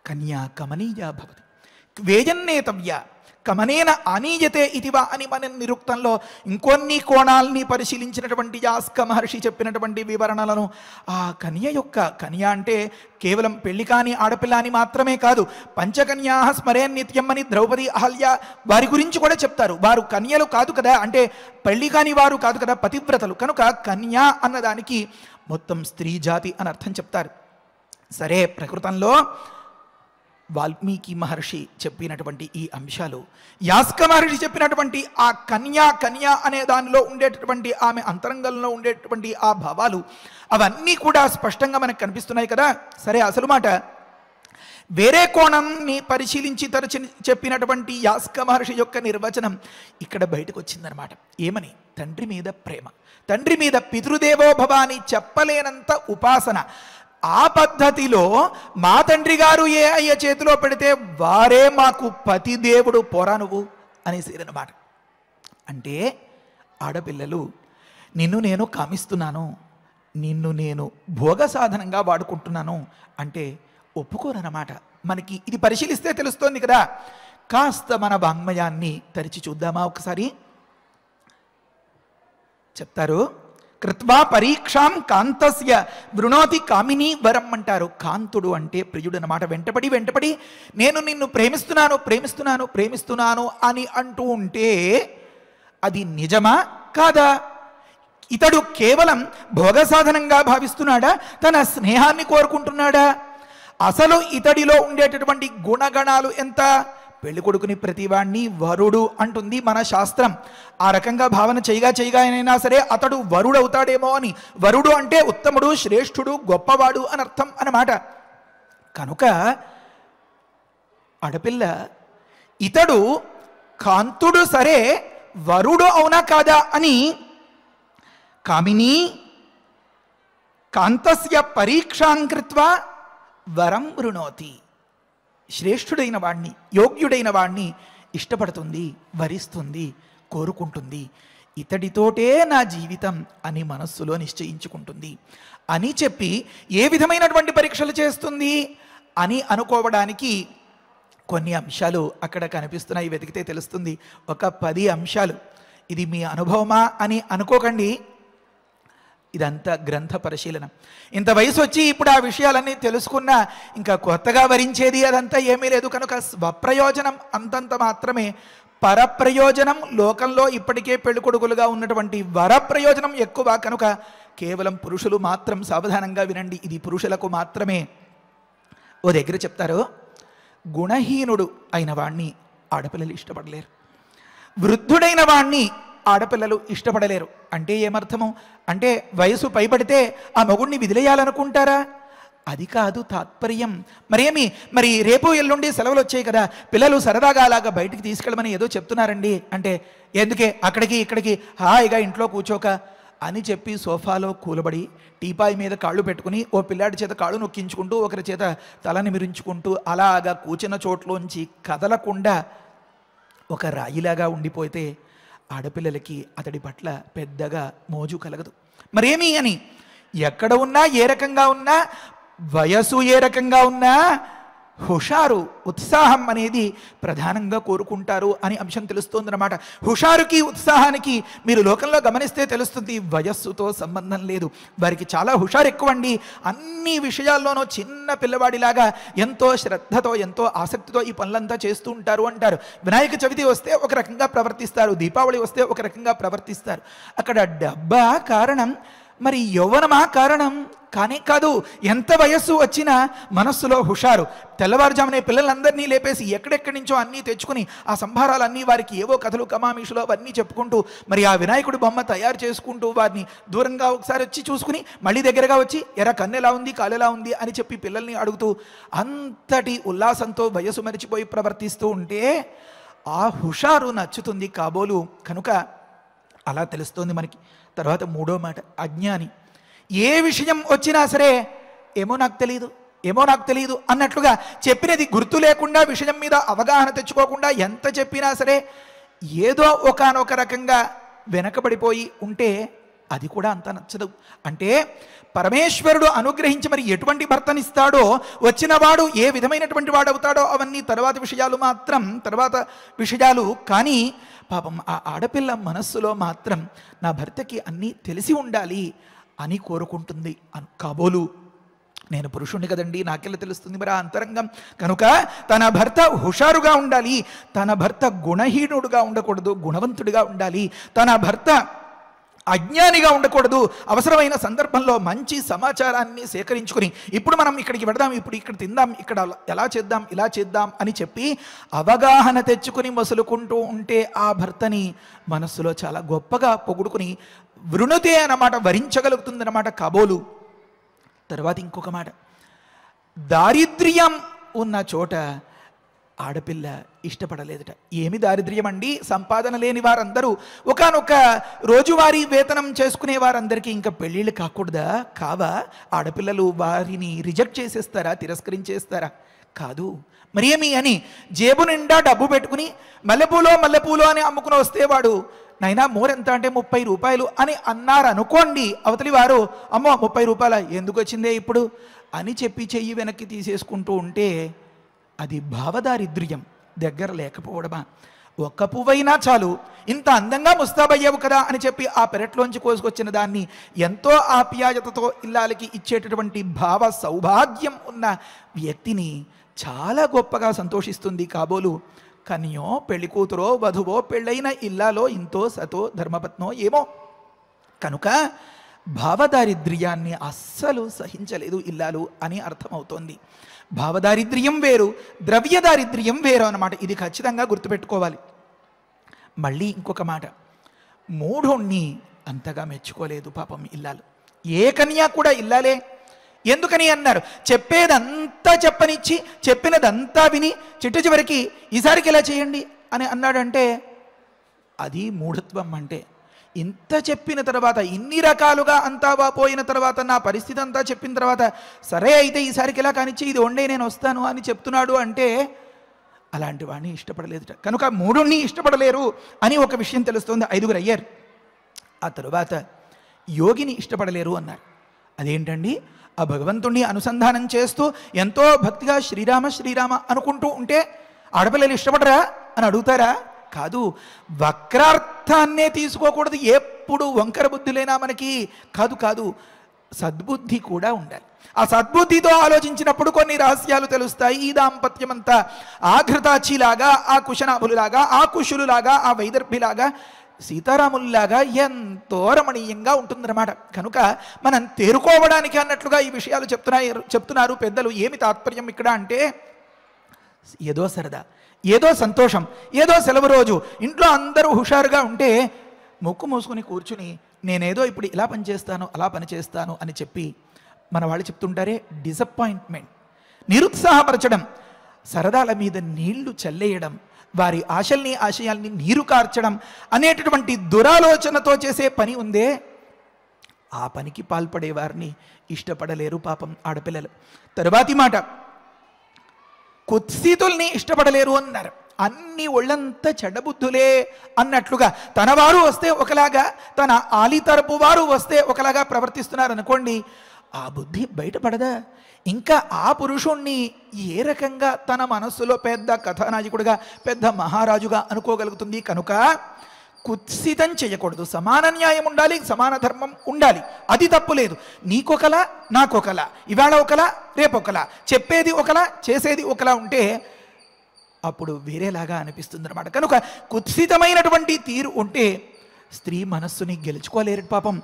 కన్యా కమనీయా భవతి వేజన్నేతవ్య కమనేన ఆనీయతే ఇతివా అని మన నిరుక్తంలో ఇంకొన్ని కోణాలని పరిశీలించినటువంటి యాస్క మహర్షి చెప్పినటువంటి వివరణలను, ఆ కన్య యొక్క, కన్య అంటే కేవలం పెళ్లి కాని ఆడపిల్ల అని మాత్రమే కాదు, పంచకన్యా స్మరేన్ నిత్యం అని ద్రౌపది అహల్య వారి గురించి కూడా చెప్తారు. వారు కన్యలు కాదు కదా, అంటే పెళ్లి కాని వారు కాదు కదా, పతివ్రతలు. కనుక కన్య అన్నదానికి మొత్తం స్త్రీ జాతి అని అర్థం చెప్తారు. సరే, ప్రకృతంలో వాల్మీకి మహర్షి చెప్పినటువంటి ఈ అంశాలు, యాస్క మహర్షి చెప్పినటువంటి ఆ కన్య అనే దానిలో ఉండేటటువంటి ఆమె అంతరంగంలో ఉండేటువంటి ఆ భావాలు అవన్నీ కూడా స్పష్టంగా మనకు కనిపిస్తున్నాయి కదా. సరే, అసలు మాట వేరే కోణాన్ని పరిశీలించి చెప్పినటువంటి యాస్క మహర్షి యొక్క నిర్వచనం ఇక్కడ బయటకు వచ్చిందనమాట. ఏమని? తండ్రి మీద ప్రేమ, తండ్రి మీద పితృదేవో భవ అని చెప్పలేనంత ఉపాసన. ఆ పద్ధతిలో మా తండ్రి గారు ఏ అయ్య చేతిలో పెడితే వారే మాకు పతిదేవుడు, పోరా నువ్వు అనేసిరన్నమాట. అంటే ఆడపిల్లలు నిన్ను నేను కామిస్తున్నాను, నిన్ను నేను భోగ సాధనంగా వాడుకుంటున్నాను అంటే ఒప్పుకోరన్నమాట. మనకి ఇది పరిశీలిస్తే తెలుస్తోంది కదా. కాస్త మన వాంగ్మయాన్ని తెరిచి చూద్దామా ఒకసారి. చెప్తారు, కృత్వా పరీక్షాం కాంతస్య వృణోతి కామిని వరం అంటారు. కాంతుడు అంటే ప్రియుడు అన్నమాట. వెంటపడి నేను నిన్ను ప్రేమిస్తున్నాను అని అంటూ ఉంటే అది నిజమా కాదా? ఇతడు కేవలం భోగ సాధనంగా భావిస్తున్నాడా? తన స్నేహాన్ని కోరుకుంటున్నాడా? అసలు ఇతడిలో ఉండేటటువంటి గుణగణాలు ఎంత? పెళ్లి కొడుకుని ప్రతివాణ్ణి వరుడు అంటుంది మన శాస్త్రం. ఆ రకంగా భావన చేయగా అయినా సరే అతడు వరుడు అవుతాడేమో అని. వరుడు అంటే ఉత్తముడు, శ్రేష్ఠుడు, గొప్పవాడు అని అర్థం అన్నమాట. కనుక ఆడపిల్ల ఇతడు కాంతుడు సరే వరుడు అవునా కాదా అని కామిని కాంతస్య పరీక్షాం కృత్వా వరం వృణోతి. శ్రేష్ఠుడైన వాణ్ణి, యోగ్యుడైన వాణ్ణి ఇష్టపడుతుంది, వరిస్తుంది, కోరుకుంటుంది. ఇతడితోటే నా జీవితం అని మనస్సులో నిశ్చయించుకుంటుంది అని చెప్పి ఏ విధమైనటువంటి పరీక్షలు చేస్తుంది అని అనుకోవడానికి కొన్ని అంశాలు అక్కడ కనిపిస్తున్నాయి. వెతికితే తెలుస్తుంది. ఒక 10 అంశాలు. ఇది మీ అనుభవమా అని అనుకోకండి, ఇదంతా గ్రంథ పరిశీలన. ఇంత వయసు వచ్చి ఇప్పుడు ఆ విషయాలన్నీ తెలుసుకున్నా ఇంకా కొత్తగా వరించేది అదంతా ఏమీ లేదు. కనుక స్వప్రయోజనం అంతంత మాత్రమే. పరప్రయోజనం లోకంలో ఇప్పటికే పెళ్ళికొడుకులుగా ఉన్నటువంటి వరప్రయోజనం ఎక్కువ. కనుక కేవలం పురుషులు మాత్రం సావధానంగా వినండి, ఇది పురుషులకు మాత్రమే. ఓ దగ్గర చెప్తారు, గుణహీనుడు అయిన వాణ్ణి ఆడపిల్లలు ఇష్టపడలేరు, వృద్ధుడైన వాణ్ణి ఆడపిల్లలు ఇష్టపడలేరు. అంటే ఏమర్థము? అంటే వయసు పైబడితే ఆ మగుడిని విదిలేయాలనుకుంటారా? అది కాదు తాత్పర్యం. మరి రేపు ఎల్లుండి సెలవులు వచ్చాయి కదా, పిల్లలు సరదాగా అలాగా బయటికి తీసుకెళ్ళమని ఏదో చెప్తున్నారండి అంటే, ఎందుకే అక్కడికి ఇక్కడికి హాయిగా ఇంట్లో కూర్చోక అని చెప్పి సోఫాలో కూలబడి టీపాయ్ మీద కాళ్ళు పెట్టుకుని ఓ పిల్లాడి చేత కాళ్ళు నొక్కించుకుంటూ ఒకరి చేత తలని మిరించుకుంటూ అలాగా కూర్చున్న చోట్లోంచి కదలకుండా ఒక రాయిలాగా ఉండిపోతే ఆడపిల్లలకి అతడి పట్ల పెద్దగా మోజు కలగదు. మరేమి అని ఎక్కడ ఉన్నా, ఏ రకంగా ఉన్నా, వయసు ఏ రకంగా ఉన్నా హుషారు ఉత్సాహం అనేది ప్రధానంగా కోరుకుంటారు అని అంశం తెలుస్తోందన్నమాట. హుషారుకి ఉత్సాహానికి మీరు లోకంలో గమనిస్తే తెలుస్తుంది, వయస్సుతో సంబంధం లేదు. వారికి చాలా హుషారు ఎక్కువండి. అన్ని విషయాల్లోనూ చిన్న పిల్లవాడిలాగా ఎంతో శ్రద్ధతో ఎంతో ఆసక్తితో ఈ పనులంతా చేస్తూ ఉంటారు అంటారు. వినాయక చవితి వస్తే ఒక రకంగా ప్రవర్తిస్తారు, దీపావళి వస్తే ఒక రకంగా ప్రవర్తిస్తారు. అక్కడ డబ్బా కారణం, మరి యవ్వనమా కారణం? కానే కాదు. ఎంత వయస్సు వచ్చినా మనస్సులో హుషారు. తెల్లవారుజామునే పిల్లలందరినీ లేపేసి ఎక్కడెక్కడి నుంచో అన్నీ తెచ్చుకుని ఆ సంభారాలన్నీ వారికి ఏవో కథలు కమామిషులు అవన్నీ చెప్పుకుంటూ మరి ఆ వినాయకుడి బొమ్మ తయారు చేసుకుంటూ వారిని దూరంగా ఒకసారి వచ్చి చూసుకుని మళ్ళీ దగ్గరగా వచ్చి ఎరా కన్నెలా ఉంది కాలెలా ఉంది అని చెప్పి పిల్లల్ని అడుగుతూ అంతటి ఉల్లాసంతో వయసు మరిచిపోయి ప్రవర్తిస్తూ ఉంటే ఆ హుషారు నచ్చుతుంది కాబోలు. కనుక అలా తెలుస్తోంది మనకి. తర్వాత మూడో మాట, అజ్ఞాని. ఏ విషయం వచ్చినా సరే ఏమో నాకు తెలియదు అన్నట్లుగా చెప్పినది గుర్తు లేకుండా, విషయం మీద అవగాహన తెచ్చుకోకుండా ఎంత చెప్పినా సరే ఏదో ఒకానొక రకంగా వెనకబడిపోయి ఉంటే అది కూడా అంత నచ్చదు. అంటే పరమేశ్వరుడు అనుగ్రహించి మరి ఎటువంటి భర్తనిస్తాడో, వచ్చినవాడు ఏ విధమైనటువంటి వాడు అవుతాడో అవన్నీ తర్వాత విషయాలు కానీ పాపం ఆ ఆడపిల్ల మనస్సులో మాత్రం నా భర్తకి అన్నీ తెలిసి ఉండాలి అని కోరుకుంటుంది. కాబోలు నేను పురుషుణ్ణి కదండి, నాకెలా తెలుస్తుంది మరి ఆ అంతరంగం? కనుక తన భర్త హుషారుగా ఉండాలి, తన భర్త గుణహీనుడుగా ఉండకూడదు, గుణవంతుడిగా ఉండాలి, తన భర్త అజ్ఞానిగా ఉండకూడదు. అవసరమైన సందర్భంలో మంచి సమాచారాన్ని సేకరించుకుని ఇప్పుడు మనం ఇక్కడికి వెడదాం, ఇప్పుడు ఇక్కడ తిందాం, ఇక్కడ ఇలా చేద్దాం అని చెప్పి అవగాహన తెచ్చుకుని మసులుకుంటూ ఉంటే ఆ భర్తని మనస్సులో చాలా గొప్పగా పొగుడుకుని వృణుతే అన్నమాట, వరించగలుగుతుందన్నమాట కాబోలు. తర్వాత ఇంకొక మాట, దారిద్ర్యం ఉన్న చోట ఆడపిల్ల ఇష్టపడలేదట. ఏమి దారిద్ర్యం అండి? సంపాదన లేని వారందరూ ఒకానొక రోజువారీ వేతనం చేసుకునే వారందరికీ ఇంకా పెళ్ళిళ్ళు కాకూడదా? కావా? ఆడపిల్లలు వారిని రిజెక్ట్ చేసేస్తారా, తిరస్కరించేస్తారా? కాదు. మరి ఏమి అని జేబు నిండా డబ్బు పెట్టుకుని మల్లెపూలో అని అమ్ముకుని వస్తే వాడు నైనా మోరెంత అంటే 30 రూపాయలు అని అన్నారు అనుకోండి, అవతలి వారు అమ్మో 30 రూపాయల ఎందుకు వచ్చిందే ఇప్పుడు అని చెప్పి చెయ్యి వెనక్కి తీసేసుకుంటూ ఉంటే అది భావదారిద్ర్యం, దగ్గర లేకపోవడమా? ఒక్క పువ్వైనా చాలు, ఇంత అందంగా ముస్తాబయ్యావు కదా అని చెప్పి ఆ పెరట్లోంచి కోసుకొచ్చిన దాన్ని ఎంతో ఆప్యాయతతో ఇల్లాలకి ఇచ్చేటటువంటి భావ సౌభాగ్యం ఉన్న వ్యక్తిని చాలా గొప్పగా సంతోషిస్తుంది కాబోలు. కన్యో పెళ్లి కూతురో వధువో పెళ్ళైన ఇల్లాలో ఇంతో సతో ధర్మపత్నో ఏమో. కనుక భావదారిద్ర్యాన్ని అస్సలు సహించలేదు ఇల్లాలు అని అర్థమవుతోంది. భావదారిద్ర్యం వేరు, ద్రవ్యదారిద్ర్యం వేరు అన్నమాట. ఇది ఖచ్చితంగా గుర్తుపెట్టుకోవాలి. మళ్ళీ ఇంకొక మాట, మూఢుణ్ణి అంతగా మెచ్చుకోలేదు పాపం ఇల్లాలు. ఏ కన్యా కూడా ఇల్లాలే. ఎందుకని అన్నారు, చెప్పేదంతా చెప్పనిచ్చి చెప్పినదంతా విని చిట్ట చివరికి ఈసారికి ఇలా చేయండి అని అన్నాడంటే అది మూఢత్వం. అంటే ఇంత చెప్పిన తర్వాత, ఇన్ని రకాలుగా అంతా పోయిన తర్వాత, నా పరిస్థితి అంతా చెప్పిన తర్వాత సరే అయితే ఈసారికి ఇలా కానిచ్చి ఇది వండే నేను వస్తాను అని చెప్తున్నాడు అంటే అలాంటి వాడిని ఇష్టపడలేదుట. కనుక మూఢుణ్ణి ఇష్టపడలేరు అని ఒక విషయం తెలుస్తుంది. 5 అయ్యారు. ఆ తరువాత యోగిని ఇష్టపడలేరు అన్నారు. అదేంటండి? ఆ భగవంతుణ్ణి అనుసంధానం చేస్తూ ఎంతో భక్తిగా శ్రీరామ అనుకుంటూ ఉంటే ఆడపిల్లలు ఇష్టపడరా అని అడుగుతారా? కాదు. వక్రార్థాన్నే తీసుకోకూడదు, ఎప్పుడు వంకర బుద్ధులేనా మనకి? కాదు, సద్బుద్ధి కూడా ఉండాలి. ఆ సద్బుద్ధితో ఆలోచించినప్పుడు కొన్ని రహస్యాలు తెలుస్తాయి. ఈ దాంపత్యమంతా ఆఘృతాచిలాగా, ఆ కుశనాభులులాగా, ఆ కుశులులాగా, ఆ వైదర్భిలాగా, సీతారాముల్లాగా ఎంతో రమణీయంగా ఉంటుందన్నమాట. కనుక మనం తేరుకోవడానికి అన్నట్లుగా ఈ విషయాలు చెప్తున్నారు పెద్దలు. ఏమి తాత్పర్యం ఇక్కడ అంటే, ఏదో సరదా, ఏదో సంతోషం, ఏదో సెలవు రోజు ఇంట్లో అందరూ హుషారుగా ఉంటే ముక్కు మూసుకుని కూర్చుని నేనేదో ఇప్పుడు ఇలా పనిచేస్తాను అలా పనిచేస్తాను అని చెప్పి మన వాళ్ళు చెప్తుంటారే, డిసప్పాయింట్మెంట్, నిరుత్సాహపరచడం, సరదాల మీద నీళ్లు చల్లేయడం, వారి ఆశల్ని ఆశయాల్ని నీరు కార్చడం అనేటటువంటి దురాలోచనతో చేసే పని ఉందే, ఆ పనికి పాల్పడే వారిని ఇష్టపడలేరు పాపం ఆడపిల్లలు. తరువాతి మాట, కుత్సితుల్ని ఇష్టపడలేరు అన్నారు. అన్ని ఒళ్ళంతా చెడ్డబుద్ధులే అన్నట్లుగా తన వారు వస్తే ఒకలాగా, తన ఆలి తరపు వారు వస్తే ఒకలాగా ప్రవర్తిస్తున్నారు అనుకోండి, ఆ బుద్ధి బయటపడదా? ఇంకా ఆ పురుషుణ్ణి ఏ రకంగా తన మనస్సులో పెద్ద కథానాయకుడిగా పెద్ద మహారాజుగా అనుకోగలుగుతుంది? కనుక కుత్సితం చేయకూడదు. సమాన న్యాయం ఉండాలి, సమాన ధర్మం ఉండాలి. అది తప్పులేదు. నీకొకలా నాకొకలా, ఇవాళ ఒకలా రేపొకలా, చెప్పేది ఒకలా చేసేది ఒకలా ఉంటే అప్పుడు వేరేలాగా అనిపిస్తుంది అన్నమాట. కనుక కుత్సితమైనటువంటి తీరు ఉంటే స్త్రీ మనస్సుని గెలుచుకోలేరు పాపం.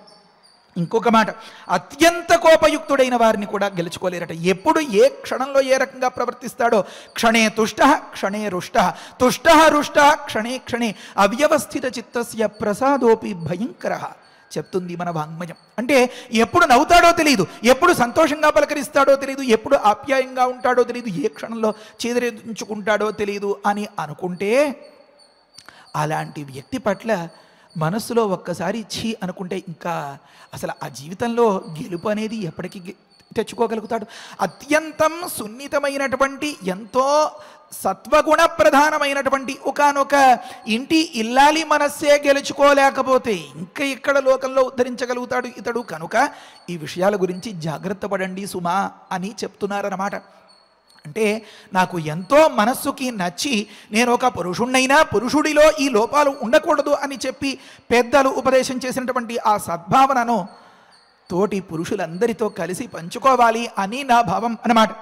ఇంకొక మాట, అత్యంత కోపయుక్తుడైన వారిని కూడా గెలుచుకోలేరట. ఎప్పుడు ఏ క్షణంలో ఏ రకంగా ప్రవర్తిస్తాడో, క్షణే తుష్ట క్షణే రుష్ట, తుష్ట రుష్ట క్షణే క్షణే అవ్యవస్థిత చిత్తస్య ప్రసాదోపి భయంకర చెప్తుంది మన వాంగ్మయం. అంటే ఎప్పుడు నవ్వుతాడో తెలియదు, ఎప్పుడు సంతోషంగా పలకరిస్తాడో తెలియదు, ఎప్పుడు ఆప్యాయంగా ఉంటాడో తెలియదు, ఏ క్షణంలో చేదరించుకుంటాడో తెలియదు అని అనుకుంటే అలాంటి వ్యక్తి పట్ల మనస్సులో ఒక్కసారి ఛీ అనుకుంటే ఇంకా అసలు ఆ జీవితంలో గెలుపు అనేది ఎప్పటికీ తెచ్చుకోగలుగుతాడు? అత్యంతం సున్నితమైనటువంటి ఎంతో సత్వగుణ ప్రధానమైనటువంటి ఒకానొక ఇంటి ఇల్లాలి మనస్సే గెలుచుకోలేకపోతే ఇంకా ఇక్కడ లోకంలో ఉద్ధరించగలుగుతాడు ఇతడు? కనుక ఈ విషయాల గురించి జాగ్రత్త పడండి సుమా అని చెప్తున్నారన్నమాట. అంటే నాకు ఎంతో మనస్సుకి నచ్చి నేను ఒక పురుషుణ్ణైనా పురుషుడిలో ఈ లోపాలు ఉండకూడదు అని చెప్పి పెద్దలు ఉపదేశం చేసినటువంటి ఆ సద్భావనను తోటి పురుషులందరితో కలిసి పంచుకోవాలి అని నా భావం అన్నమాట.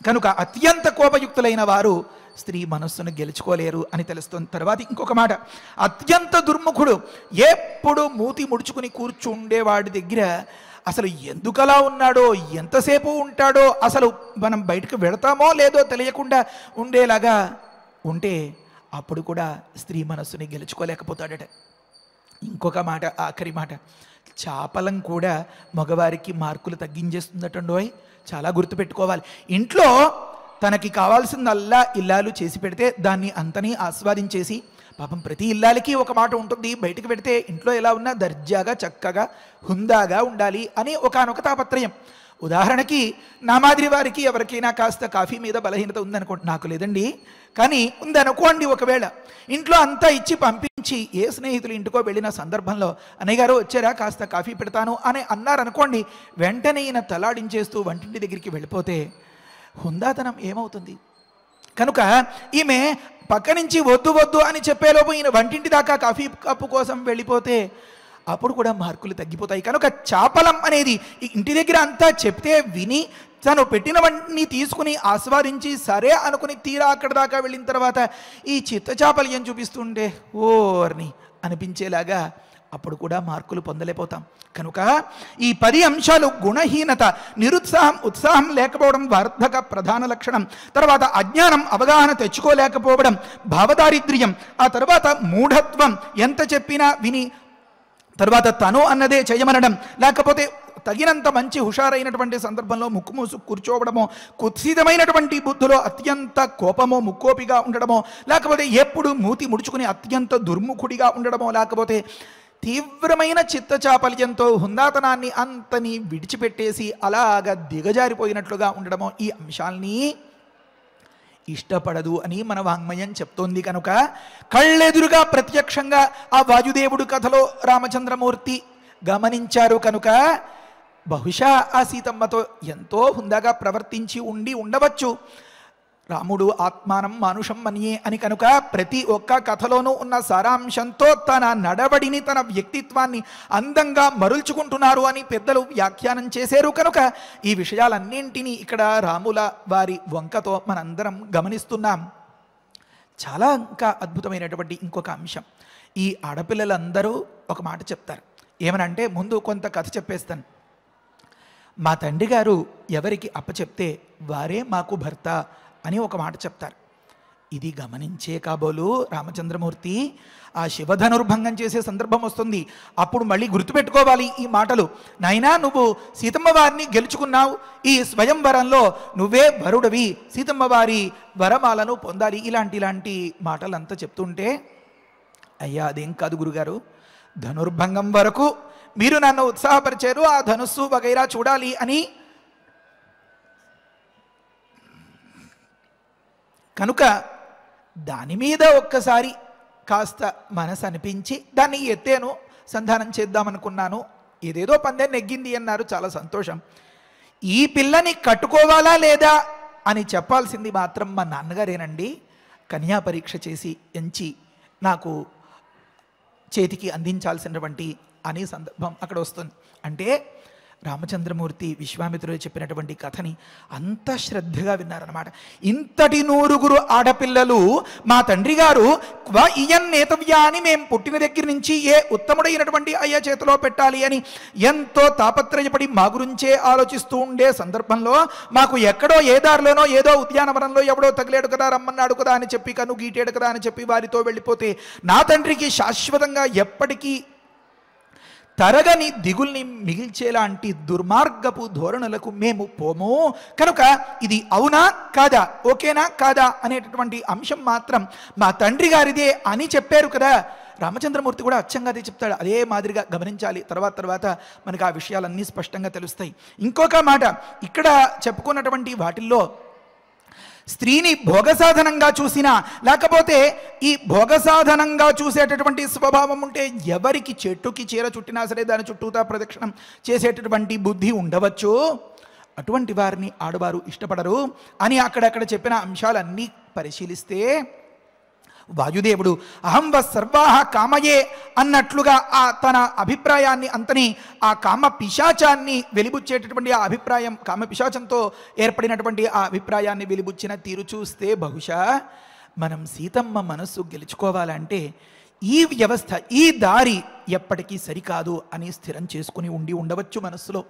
కనుక అత్యంత కోపయుక్తులైన వారు స్త్రీ మనస్సును గెలుచుకోలేరు అని తెలుస్తుంది. తర్వాత ఇంకొక మాట, అత్యంత దుర్ముఖుడు ఎప్పుడు మూతి ముడుచుకుని కూర్చుండేవాడి దగ్గర అసలు ఎందుకలా ఉన్నాడో, ఎంతసేపు ఉంటాడో, అసలు మనం బయటకు వెళతామో లేదో తెలియకుండా ఉండేలాగా ఉంటే అప్పుడు కూడా స్త్రీ మనస్సుని గెలుచుకోలేకపోతాడట. ఇంకొక మాట, ఆఖరి మాట, చాపలం కూడా మగవారికి మార్కులు తగ్గించేస్తుందటండోయ్. చాలా గుర్తుపెట్టుకోవాలి. ఇంట్లో తనకి కావాల్సిందల్లా ఇల్లాలు చేసి పెడితే దాన్ని అంతని ఆస్వాదించేసి, పాపం ప్రతి ఇల్లాలకి ఒక మాట ఉంటుంది, బయటకు పెడితే ఇంట్లో ఎలా ఉన్నా దర్జాగా చక్కగా హుందాగా ఉండాలి అని ఒకానొక తాపత్రయం. ఉదాహరణకి నా మాదిరి వారికి ఎవరికైనా కాస్త కాఫీ మీద బలహీనత ఉందనుకోండి, నాకు లేదండి కానీ ఉందనుకోండి, ఒకవేళ ఇంట్లో అంతా ఇచ్చి పంపించి ఏ స్నేహితులు ఇంటికో వెళ్ళిన సందర్భంలో అన్నయ్య గారు వచ్చారా కాస్త కాఫీ పెడతాను అని అన్నారనుకోండి, వెంటనే ఈయన తలాడించేస్తూ వంటింటి దగ్గరికి వెళ్ళిపోతే హుందాతనం ఏమవుతుంది? కనుక ఈమె పక్క నుంచి వద్దు వద్దు అని చెప్పేలోపు ఈయన వంటింటి దాకా కాఫీ కప్పు కోసం వెళ్ళిపోతే అప్పుడు కూడా మార్కులు తగ్గిపోతాయి. కనుక చాపలం అనేది ఇంటి దగ్గర అంతా చెప్తే విని తను పెట్టినవన్నీ తీసుకుని ఆస్వాదించి సరే అనుకుని తీరా అక్కడ దాకా వెళ్ళిన తర్వాత ఈ చిత్త చాపల్యం చూపిస్తుంటే ఓర్ని అనిపించేలాగా అప్పుడు కూడా మార్కులు పొందలేకపోతాం. కనుక ఈ 10 అంశాలు, గుణహీనత, నిరుత్సాహం, ఉత్సాహం లేకపోవడం వార్ధక ప్రధాన లక్షణం, తర్వాత అజ్ఞానం, అవగాహన తెచ్చుకోలేకపోవడం, భావదారిద్ర్యం, ఆ తర్వాత మూఢత్వం, ఎంత చెప్పినా విని తర్వాత తను అన్నదే చేయమనడం, లేకపోతే తగినంత మంచి హుషారైనటువంటి సందర్భంలో ముక్కు మూసు కూర్చోవడమో, కుత్సితమైనటువంటి బుద్ధిలో అత్యంత కోపమో ముక్కోపిగా ఉండడమో, లేకపోతే ఎప్పుడు మూతి ముడుచుకుని అత్యంత దుర్ముఖుడిగా ఉండడమో, లేకపోతే తీవ్రమైన చిత్తచాపల్యంతో హుందాతనాన్ని అంతని విడిచిపెట్టేసి అలాగా దిగజారిపోయినట్లుగా ఉండడమో, ఈ అంశాల్ని ఇష్టపడదు అని మన వాంగ్మయం చెప్తోంది. కనుక కళ్ళెదురుగా ప్రత్యక్షంగా ఆ వాయుదేవుడు కథలో రామచంద్రమూర్తి గమనించారు. కనుక బహుశా ఆ సీతమ్మతో ఎంతో హుందాగా ప్రవర్తించి ఉండవచ్చు. రాముడు ఆత్మానం మానుషం మన్యే అని. కనుక ప్రతి ఒక్క కథలోనూ ఉన్న సారాంశంతో తన నడవడిని, తన వ్యక్తిత్వాన్ని అందంగా మరుల్చుకుంటున్నారు అని పెద్దలు వ్యాఖ్యానం చేశారు. కనుక ఈ విషయాలన్నింటినీ ఇక్కడ రాముల వారి వంకతో మనందరం గమనిస్తున్నాం. చాలా ఇంకా అద్భుతమైనటువంటి ఇంకొక అంశం, ఈ ఆడపిల్లలందరూ ఒక మాట చెప్తారు. ఏమనంటే, ముందు కొంత కథ చెప్పేస్తాను. మా తండ్రి గారు ఎవరికి అప్పచెప్తే వారే మాకు భర్త అని ఒక మాట చెప్తారు. ఇది గమనించే కాబోలు రామచంద్రమూర్తి ఆ శివధనుర్భంగం చేసే సందర్భం వస్తుంది. అప్పుడు మళ్ళీ గుర్తుపెట్టుకోవాలి ఈ మాటలు. నాయనా, నువ్వు సీతమ్మ వారిని గెలుచుకున్నావు, ఈ స్వయంవరంలో నువ్వే వరుడవి, సీతమ్మ వారి వరమాలను పొందాలి, ఇలాంటి మాటలంతా చెప్తుంటే, అయ్యా అదేం కాదు గురుగారు, ధనుర్భంగం వరకు మీరు నన్ను ఉత్సాహపరిచారు, ఆ ధనుస్సు వగైరా చూడాలి అని. కనుక దాని మీద ఒక్కసారి కాస్త మనసు అనిపించి దాన్ని ఎత్తేను, సంధానం చేద్దామనుకున్నాను ఏదేదో పందెం నెగ్గింది అన్నారు, చాలా సంతోషం. ఈ పిల్లని కట్టుకోవాలా లేదా అని చెప్పాల్సింది మాత్రం మా నాన్నగారేనండి. కన్యా పరీక్ష చేసి ఎంచి నాకు చేతికి అందించాల్సినటువంటి అనే సందర్భం అక్కడ వస్తుంది. అంటే రామచంద్రమూర్తి విశ్వామిత్రుడు చెప్పినటువంటి కథని అంత శ్రద్ధగా విన్నారన్నమాట. ఇంతటి 9 ఆడపిల్లలు మా తండ్రి గారు క్వ ఇయన్ నేతవ్యా అని మేము పుట్టిన దగ్గర నుంచి ఏ ఉత్తముడైనటువంటి అయ్య చేతిలో పెట్టాలి అని ఎంతో తాపత్రయపడి మా గురించే ఆలోచిస్తూ ఉండే సందర్భంలో మాకు ఎక్కడో ఏ దారిలోనో ఏదో ఉద్యానవనంలో ఎవడో తగిలేడు కదా, రమ్మన్నాడు కదా అని చెప్పి, కను గీటేడు కదా అని చెప్పి వారితో వెళ్ళిపోతే నా తండ్రికి శాశ్వతంగా ఎప్పటికీ తరగని దిగుల్ని మిగిల్చేలాంటి దుర్మార్గపు ధోరణులకు మేము పోము. కనుక ఇది అవునా కాదా, ఓకేనా కాదా అనేటటువంటి అంశం మాత్రం మా తండ్రి గారిదే అని చెప్పారు కదా. రామచంద్రమూర్తి కూడా అచ్చంగా అదే చెప్తాడు. అదే మాదిరిగా గమనించాలి. తర్వాత మనకు ఆ విషయాలన్నీ స్పష్టంగా తెలుస్తాయి. ఇంకొక మాట, ఇక్కడ చెప్పుకున్నటువంటి వాటిల్లో స్త్రీని భోగసాధనంగా చూసినా, లేకపోతే ఈ భోగసాధనంగా చూసేటటువంటి స్వభావం ఉంటే ఎవరికి చెట్టుకి చీర చుట్టినా సరే దాని చుట్టూతా ప్రదక్షిణం చేసేటటువంటి బుద్ధి ఉండవచ్చు. అటువంటి వారిని ఆడవారు ఇష్టపడరు అని అక్కడక్కడ చెప్పిన అంశాలన్నీ పరిశీలిస్తే వాయుదేవుడు అహం వ సర్వాహ కామయే అన్నట్లుగా ఆ తన అభిప్రాయాన్ని అంతని ఆ కామ పిశాచాన్ని వెలిబుచ్చేటటువంటి ఆ అభిప్రాయం, కామ పిశాచంతో ఏర్పడినటువంటి ఆ అభిప్రాయాన్ని వెలిబుచ్చిన తీరు చూస్తే బహుశా మనం సీతమ్మ మనస్సు గెలుచుకోవాలంటే ఈ వ్యవస్థ, ఈ దారి ఎప్పటికీ సరికాదు అని స్థిరం చేసుకుని ఉండవచ్చు మనస్సులో.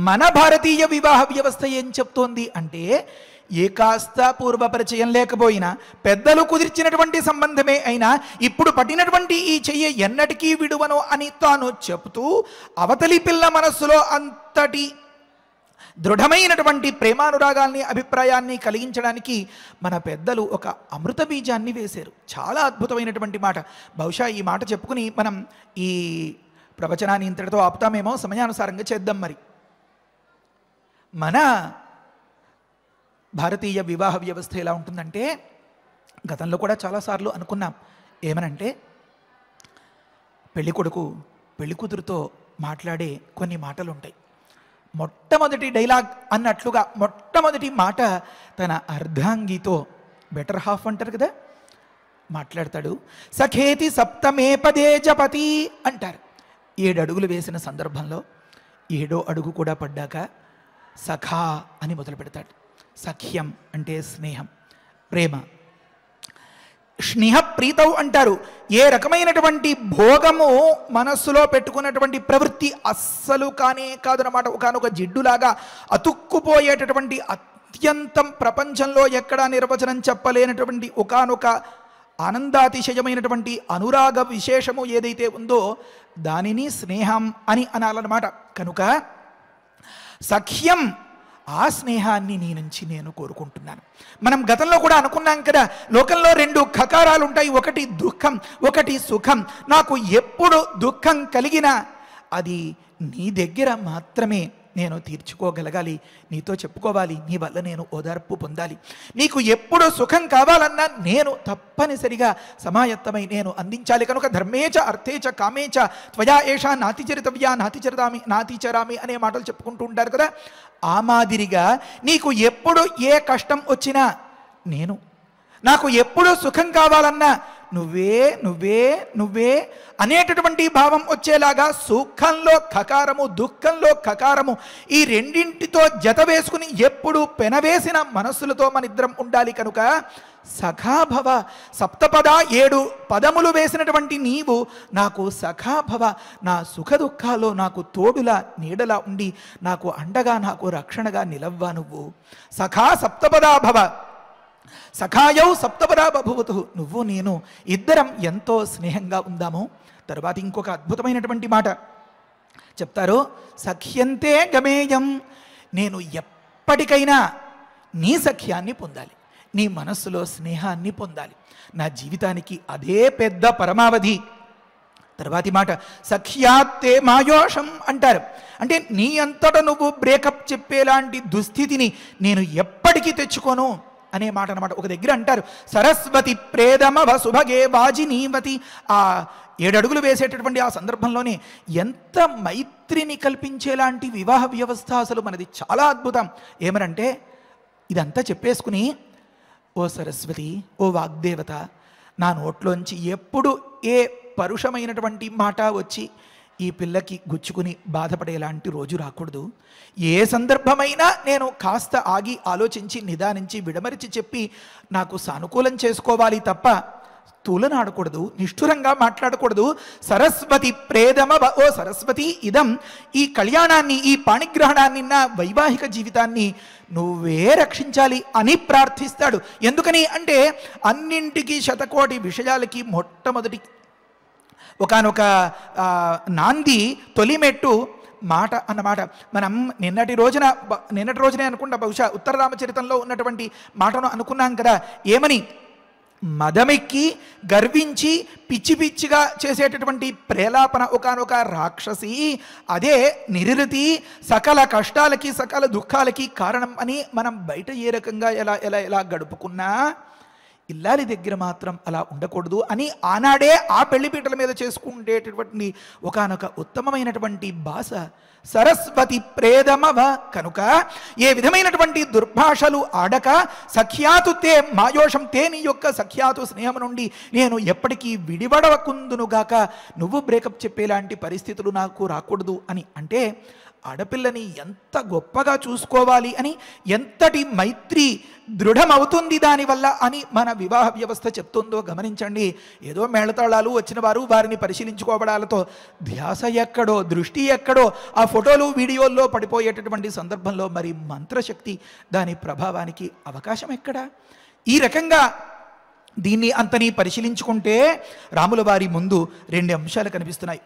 మన భారతీయ వివాహ వ్యవస్థ ఏం చెప్తోంది అంటే, ఏ కాస్త పూర్వపరిచయం లేకపోయినా పెద్దలు కుదిర్చినటువంటి సంబంధమే అయినా ఇప్పుడు పట్టినటువంటి ఈ చెయ్యి ఎన్నటికీ విడువను అని తాను చెబుతూ అవతలి పిల్ల మనస్సులో అంతటి దృఢమైనటువంటి ప్రేమానురాగాల్ని, అభిప్రాయాన్ని కలిగించడానికి మన పెద్దలు ఒక అమృత బీజాన్ని వేశారు. చాలా అద్భుతమైనటువంటి మాట. బహుశా ఈ మాట చెప్పుకుని మనం ఈ ప్రవచనాన్ని ఇంతటితో ఆపుతామేమో, సమయానుసారంగా చేద్దాం. మరి మన భారతీయ వివాహ వ్యవస్థ ఎలా ఉంటుందంటే, గతంలో కూడా చాలాసార్లు అనుకున్నాం. ఏమనంటే, పెళ్లి కొడుకు పెళ్లి కూతురుతో మాట్లాడే కొన్ని మాటలు ఉంటాయి. మొట్టమొదటి డైలాగ్ అన్నట్లుగా మొట్టమొదటి మాట తన అర్ధాంగితో, బెటర్ హాఫ్ అంటారు కదా, మాట్లాడతాడు. సఖేతి సప్తమే పదే జపతి అంటారు. 7 అడుగులు వేసిన సందర్భంలో 7వ అడుగు కూడా పడ్డాక సఖా అని మొదలు పెడతాడు. సఖ్యం అంటే స్నేహం, ప్రేమ. స్నేహ ప్రీతవు అంటారు. ఏ రకమైనటువంటి భోగము మనస్సులో పెట్టుకున్నటువంటి ప్రవృత్తి అస్సలు కానే కాదనమాట. ఒకనొక జిడ్డులాగా అతుక్కుపోయేటటువంటి, అత్యంతం ప్రపంచంలో ఎక్కడా నిర్వచనం చెప్పలేనటువంటి ఒకనొక ఆనందాతిశయమైనటువంటి అనురాగ విశేషము ఏదైతే ఉందో దానిని స్నేహం అని అనాలన్నమాట. కనుక సఖ్యం, ఆ స్నేహాన్ని నీ నుంచి నేను కోరుకుంటున్నాను. మనం గతంలో కూడా అనుకున్నాం కదా, లోకంలో 2 ఖకారాలు ఉంటాయి, ఒకటి దుఃఖం, ఒకటి సుఖం. నాకు ఎప్పుడు దుఃఖం కలిగినా అది నీ దగ్గర మాత్రమే నేను తీర్చుకోగలగాలి, నీతో చెప్పుకోవాలి, నీ వల్ల నేను ఓదార్పు పొందాలి. నీకు ఎప్పుడు సుఖం కావాలన్నా నేను తప్పనిసరిగా సమాయత్తమై నేను అందించాలి. కనుక ధర్మేచ అర్థేచ కామేచ త్వయా ఏషా నాతిచరితవ్యా నాతిచరామి అనే మాటలు చెప్పుకుంటూ ఉంటారు కదా. ఆ మాదిరిగా నీకు ఎప్పుడు ఏ కష్టం వచ్చినా నేను, నాకు ఎప్పుడు సుఖం కావాలన్నా నువ్వే నువ్వే నువ్వే అనేటటువంటి భావం వచ్చేలాగా సుఖంలో ఖకారము, దుఃఖంలో ఖకారము, ఈ రెండింటితో జత వేసుకుని ఎప్పుడు పెనవేసిన మనస్సులతో మనిద్దరం ఉండాలి. కనుక సఖాభవ, సప్తపద 7 పదములు వేసినటువంటి నీవు నాకు సఖాభవ, నా సుఖ దుఃఖాల్లో నాకు తోడులా నీడలా ఉండి నాకు అండగా, నాకు రక్షణగా నిలవ్వా నువ్వు. సఖా సప్తపదాభవ, సఖాయౌ సప్తపదా బభువతు, నువ్వు నేను ఇద్దరం ఎంతో స్నేహంగా ఉందాము. తర్వాత ఇంకొక అద్భుతమైనటువంటి మాట చెప్తారు. సఖ్యంతే గమేయం, నేను ఎప్పటికైనా నీ సఖ్యాన్ని పొందాలి, నీ మనస్సులో స్నేహాన్ని పొందాలి. నా జీవితానికి అదే పెద్ద పరమావధి. తర్వాతి మాట సఖ్యాత్తే మాయోషం అంటారు. అంటే నీ అంతట నువ్వు బ్రేకప్ చెప్పేలాంటి దుస్థితిని నేను ఎప్పటికీ తెచ్చుకోను అనే మాట అన్నమాట. ఒక దగ్గర అంటారు, సరస్వతి ప్రేదమవ సుభగే వాజినీవతి, ఆ 7 అడుగులు వేసేటటువంటి ఆ సందర్భంలోనే ఎంత మైత్రిని కల్పించేలాంటి వివాహ వ్యవస్థ అసలు మనది చాలా అద్భుతం. ఏమనంటే ఇదంతా చెప్పేసుకుని, ఓ సరస్వతి, ఓ వాగ్దేవత, నా నోట్లోంచి ఎప్పుడు ఏ పరుషమైనటువంటి మాట వచ్చి ఈ పిల్లకి గుచ్చుకుని బాధపడేలాంటి రోజు రాకూడదు. ఏ సందర్భమైనా నేను కాస్త ఆగి ఆలోచించి నిదానించి విడమరిచి చెప్పి నాకు సానుకూలం చేసుకోవాలి తప్ప తూలనాడకూడదు, నిష్ఠురంగా మాట్లాడకూడదు. సరస్వతి ప్రేదమ ఓ సరస్వతి, ఇదం ఈ కళ్యాణాన్ని, ఈ పాణిగ్రహణాన్ని, నా వైవాహిక జీవితాన్ని నువ్వే రక్షించాలి అని ప్రార్థిస్తాడు. ఎందుకని అంటే అన్నింటికి శతకోటి విషయాలకి మొట్టమొదటి ఒకానొక నాంది తొలిమెట్టు మాట అన్నమాట. మనం నిన్నటి రోజునే అనుకుంటా, బహుశా ఉత్తర రామచరితంలో ఉన్నటువంటి మాటను అనుకున్నాం కదా. ఏమని? మదమెక్కి గర్వించి పిచ్చి పిచ్చిగా చేసేటటువంటి ప్రేలాపన ఒకానొక రాక్షసి, అదే నిరృతి సకల కష్టాలకి సకల దుఃఖాలకి కారణం అని మనం బయట ఏ రకంగా ఎలా గడుపుకున్నా ఇల్లాలి దగ్గర మాత్రం అలా ఉండకూడదు అని ఆనాడే ఆ పెళ్లిపీటల మీద చేసుకుంటేటటువంటి ఒకానొక ఉత్తమమైనటువంటి భాష సరస్వతి ప్రేదమవ. కనుక ఏ విధమైనటువంటి దుర్భాషలు ఆడక సఖ్యాతు తే మాయోషం, తే నీ యొక్క సఖ్యాతు స్నేహం నుండి నేను ఎప్పటికీ విడివడవకుందునుగాక, నువ్వు బ్రేకప్ చెప్పేలాంటి పరిస్థితులు నాకు రాకూడదు అని. అంటే ఆడపిల్లని ఎంత గొప్పగా చూసుకోవాలి అని, ఎంతటి మైత్రి దృఢమవుతుంది దానివల్ల అని మన వివాహ వ్యవస్థ చెప్తుందో గమనించండి. ఏదో మేళతాళాలు వచ్చిన వారు వారిని పరిశీలించుకోవడాలతో ధ్యాస ఎక్కడో, దృష్టి ఎక్కడో ఆ ఫోటోలు వీడియోల్లో పడిపోయేటటువంటి సందర్భంలో మరి మంత్రశక్తి దాని ప్రభావానికి అవకాశం ఎక్కడా? ఈ రకంగా దీన్ని అంతని పరిశీలించుకుంటే రాముల వారి ముందు 2 అంశాలు కనిపిస్తున్నాయి.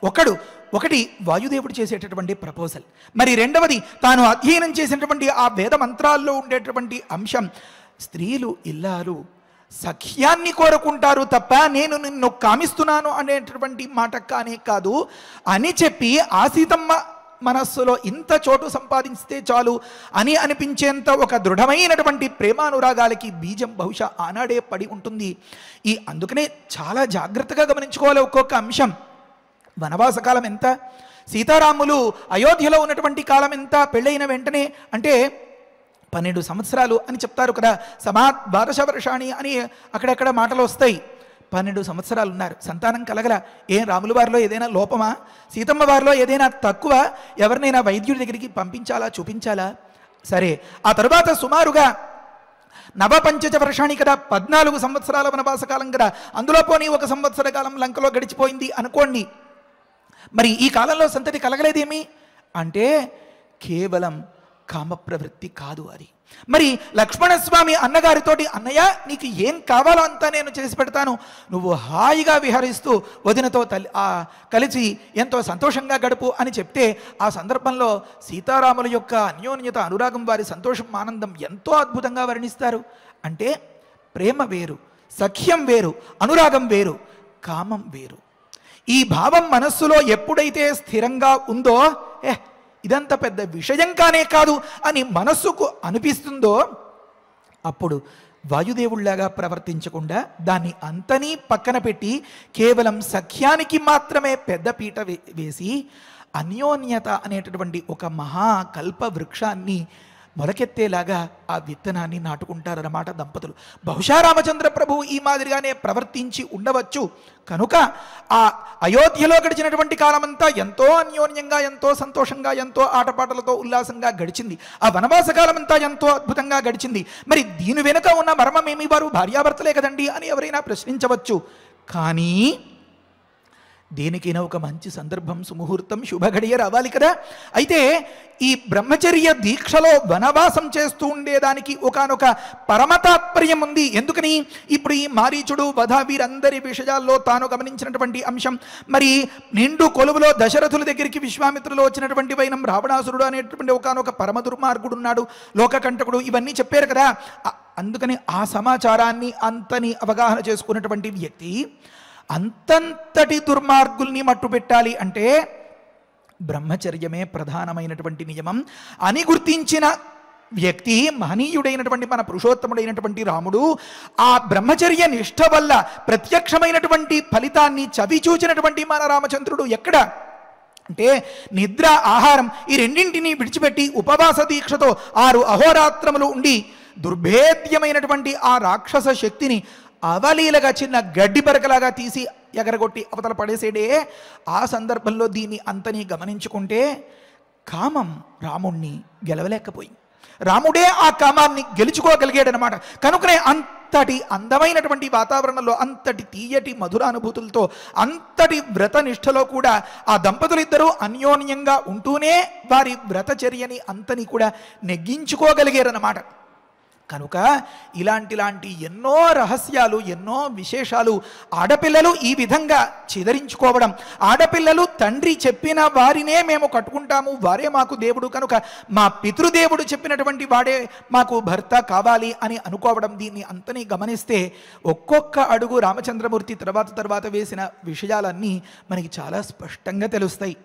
ఒకటి వాయుదేవుడు చేసేటటువంటి ప్రపోజల్, మరి రెండవది తాను అధ్యయనం చేసినటువంటి ఆ వేద మంత్రాల్లో ఉండేటటువంటి అంశం. స్త్రీలు ఇల్లాలు సఖ్యాన్ని కోరుకుంటారు తప్ప నేను నిన్ను కామిస్తున్నాను అనేటటువంటి మాట కానే కాదు అని చెప్పి ఆ సీతమ్మ మనస్సులో ఇంత చోటు సంపాదిస్తే చాలు అని అనిపించేంత ఒక దృఢమైనటువంటి ప్రేమానురాగాలకి బీజం బహుశా ఆనాడే పడి ఉంటుంది. అందుకనే చాలా జాగ్రత్తగా గమనించుకోవాలి ఒక్కొక్క అంశం. వనవాస కాలం ఎంత, సీతారాములు అయోధ్యలో ఉన్నటువంటి కాలం ఎంత, పెళ్ళైన వెంటనే అంటే 12 సంవత్సరాలు అని చెప్తారు కదా. సమాత్ 12 వర్షాణి అని అక్కడక్కడ మాటలు వస్తాయి. 12 సంవత్సరాలు ఉన్నారు, సంతానం కలగల. ఏం రాముల వారిలో ఏదైనా లోపమా? సీతమ్మ వారిలో ఏదైనా తక్కువ? ఎవరినైనా వైద్యుడి దగ్గరికి పంపించాలా, చూపించాలా? సరే, ఆ తరువాత సుమారుగా 9 వర్షాణి కదా, 14 సంవత్సరాల వనవాస కాలం కదా. అందులో పోనీ 1 సంవత్సర కాలం లంకలో గడిచిపోయింది అనుకోండి. మరి ఈ కాలంలో సంతతి కలగలేదేమి అంటే కేవలం కామ ప్రవృత్తి కాదు అది. మరి లక్ష్మణస్వామి అన్నగారితోటి, అన్నయ్య నీకు ఏం కావాలో అంతా నేను చేసి పెడతాను, నువ్వు హాయిగా విహరిస్తూ వదినతో కలిసి ఎంతో సంతోషంగా గడుపు అని చెప్తే ఆ సందర్భంలో సీతారాముల యొక్క అన్యోన్యత, అనురాగం, వారి సంతోషం, ఆనందం ఎంతో అద్భుతంగా వర్ణిస్తారు. అంటే ప్రేమ వేరు, సఖ్యం వేరు, అనురాగం వేరు, కామం వేరు. ఈ భావం మనస్సులో ఎప్పుడైతే స్థిరంగా ఉందో ఇదంత పెద్ద విషయం కానే కాదు అని మనస్సుకు అనిపిస్తుందో అప్పుడు వాయుదేవుళ్లాగా ప్రవర్తించకుండా దాన్ని అంతనీ పక్కన పెట్టి కేవలం సఖ్యానికి మాత్రమే పెద్ద పీట వేసి అన్యోన్యత అనేటటువంటి ఒక మహాకల్ప వృక్షాన్ని మొలకెత్తేలాగా ఆ విత్తనాన్ని నాటుకుంటారన్నమాట దంపతులు. బహుశా రామచంద్ర ప్రభు ఈ మాదిరిగానే ప్రవర్తించి ఉండవచ్చు. కనుక ఆ అయోధ్యలో గడిచినటువంటి కాలమంతా ఎంతో అన్యోన్యంగా, ఎంతో సంతోషంగా, ఎంతో ఆటపాటలతో ఉల్లాసంగా గడిచింది. ఆ వనవాస కాలమంతా ఎంతో అద్భుతంగా గడిచింది. మరి దీని వెనుక ఉన్న మర్మమేమి? వారు భార్యాభర్తలే కదండి అని ఎవరైనా ప్రశ్నించవచ్చు. కానీ దేనికైనా ఒక మంచి సందర్భం, సుముహూర్తం, శుభఘడియ రావాలి కదా. అయితే ఈ బ్రహ్మచర్య దీక్షలో వనవాసం చేస్తూ ఉండేదానికి ఒకానొక పరమతాత్పర్యం ఉంది. ఎందుకని? ఇప్పుడు ఈ మారీచుడు, వధ, వీరందరి విషయాల్లో తాను గమనించినటువంటి అంశం, మరి నిండు కొలువులో దశరథుల దగ్గరికి విశ్వామిత్రులు వచ్చినటువంటి వైనం రావణాసురుడు అనేటువంటి ఒకానొక పరమ దుర్మార్గుడు ఉన్నాడు, లోకకంటకుడు, ఇవన్నీ చెప్పారు కదా. అందుకని ఆ సమాచారాన్ని అంతని అవగాహన చేసుకున్నటువంటి వ్యక్తి అంతంతటి దుర్మార్గుల్ని మట్టుపెట్టాలి అంటే బ్రహ్మచర్యమే ప్రధానమైనటువంటి నియమం అని గుర్తించిన వ్యక్తి, మహనీయుడైనటువంటి మన పురుషోత్తముడైనటువంటి రాముడు ఆ బ్రహ్మచర్య నిష్ఠ వల్ల ప్రత్యక్షమైనటువంటి ఫలితాన్ని చవిచూచినటువంటి మన రామచంద్రుడు ఎక్కడ అంటే నిద్ర, ఆహారం ఈ రెండింటినీ విడిచిపెట్టి ఉపవాస దీక్షతో 6 అహోరాత్రములు ఉండి దుర్భేద్యమైనటువంటి ఆ రాక్షస శక్తిని అవలీలగా చిన్న గడ్డి పరకలాగా తీసి ఎగరగొట్టి అవతల పడేసేడే. ఆ సందర్భంలో దీన్ని అంతని గమనించుకుంటే కామం రాముణ్ణి గెలవలేకపోయింది. రాముడే ఆ కామాన్ని గెలుచుకోగలిగాడనమాట. కనుకనే అంతటి అందమైనటువంటి వాతావరణంలో, అంతటి తీయటి మధురానుభూతులతో, అంతటి వ్రతనిష్టలో కూడా ఆ దంపతులిద్దరూ అన్యోన్యంగా ఉంటూనే వారి వ్రతచర్యని అంతని కూడా నెగ్గించుకోగలిగారన్నమాట. కనుక ఇలాంటి ఎన్నో రహస్యాలు, ఎన్నో విశేషాలు ఆడపిల్లలు ఈ విధంగా చిదరించుకోవడం, ఆడపిల్లలు తండ్రి చెప్పిన వారినే మేము కట్టుకుంటాము, వారే మాకు దేవుడు, కనుక మా పితృదేవుడు చెప్పినటువంటి వాడే మాకు భర్త కావాలి అని అనుకోవడం, దీన్ని అంతని గమనిస్తే ఒక్కొక్క అడుగు రామచంద్రమూర్తి తర్వాత వేసిన విషయాలన్నీ మనకి చాలా స్పష్టంగా తెలుస్తాయి.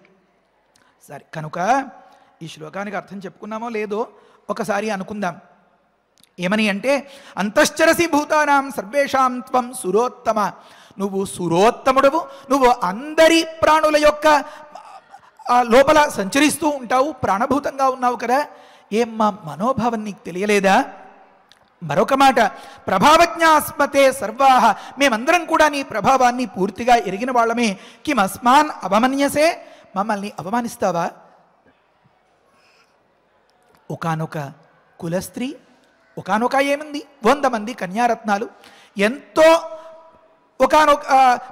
సరే, కనుక ఈ శ్లోకానికి అర్థం చెప్పుకున్నామో లేదో ఒకసారి అనుకుందాం. ఏమని అంటే, అంతశ్చరసి భూతానాం సర్వేషాం త్వం సురోత్తమ. నువ్వు సురోత్తముడవు, నువ్వు అందరి ప్రాణుల యొక్క లోపల సంచరిస్తూ ఉంటావు, ప్రాణభూతంగా ఉన్నావు కదా. ఏం మా మనోభావం నీకు తెలియలేదా? మరొక మాట, ప్రభావజ్ఞాస్మతే సర్వాహ, మేమందరం కూడా నీ ప్రభావాన్ని పూర్తిగా ఎరిగిన వాళ్ళమే. కిం అస్మాన్ అవమన్యసే, మమ్మల్ని అవమానిస్తావా? ఒకానొక కులస్త్రీ, ఒకానొక ఏముంది 100 మంది కన్యారత్నాలు, ఎంతో ఒకానొక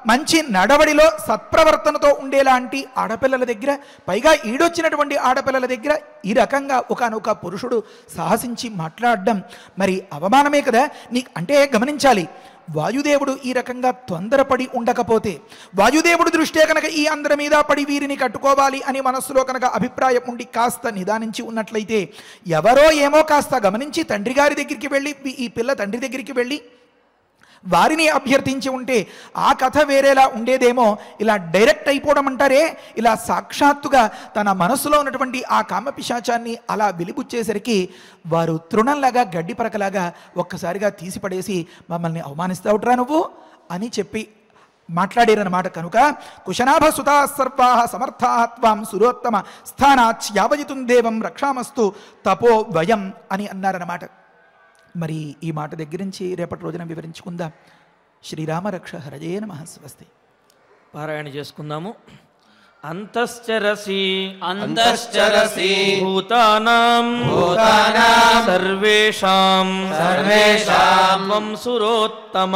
మంచి నడవడిలో సత్ప్రవర్తనతో ఉండేలాంటి ఆడపిల్లల దగ్గర, పైగా ఈడొచ్చినటువంటి ఆడపిల్లల దగ్గర ఈ రకంగా ఒకానొక పురుషుడు సాహసించి మాట్లాడడం మరి అవమానమే కదా. అంటే గమనించాలి, వాయుదేవుడు ఈ రకంగా తొందరపడి ఉండకపోతే, వాయుదేవుడు దృష్టే కనుక ఈ అందరి మీద పడి వీరిని కట్టుకోవాలి అని మనస్సులో కనుక అభిప్రాయం ఉండి కాస్త నిదానించి ఉన్నట్లయితే, ఎవరో ఏమో కాస్త గమనించి తండ్రి గారి దగ్గరికి వెళ్ళి, ఈ పిల్ల తండ్రి దగ్గరికి వెళ్ళి వారిని అభ్యర్థించి ఉంటే ఆ కథ వేరేలా ఉండేదేమో. ఇలా డైరెక్ట్ అయిపోవడం అంటారే, ఇలా సాక్షాత్తుగా తన మనసులో ఉన్నటువంటి ఆ కామపిశాచాన్ని అలా వెలిబుచ్చేసరికి వారు తృణంలాగా, గడ్డి పరకలాగా ఒక్కసారిగా తీసిపడేసి మమ్మల్ని అవమానిస్తావుట్రా నువ్వు అని చెప్పి మాట్లాడారన్నమాట. కనుక కుశనాభ సుతా సర్వా సమర్థా త్వాం సురోత్తమ స్థానాచ్యావయితుం దేవం రక్షామస్తు తపో వయం అని అన్నారన్నమాట. మరి ఈ మాట దగ్గర నుంచి రేపటి రోజున వివరించుకుందాం. శ్రీరామ రక్ష హరజే నమః. స్వస్తి. పారాయణ చేసుకుందాము. అంతశ్చరసి భూతానాం సర్వేషాం త్వం సురోత్తమ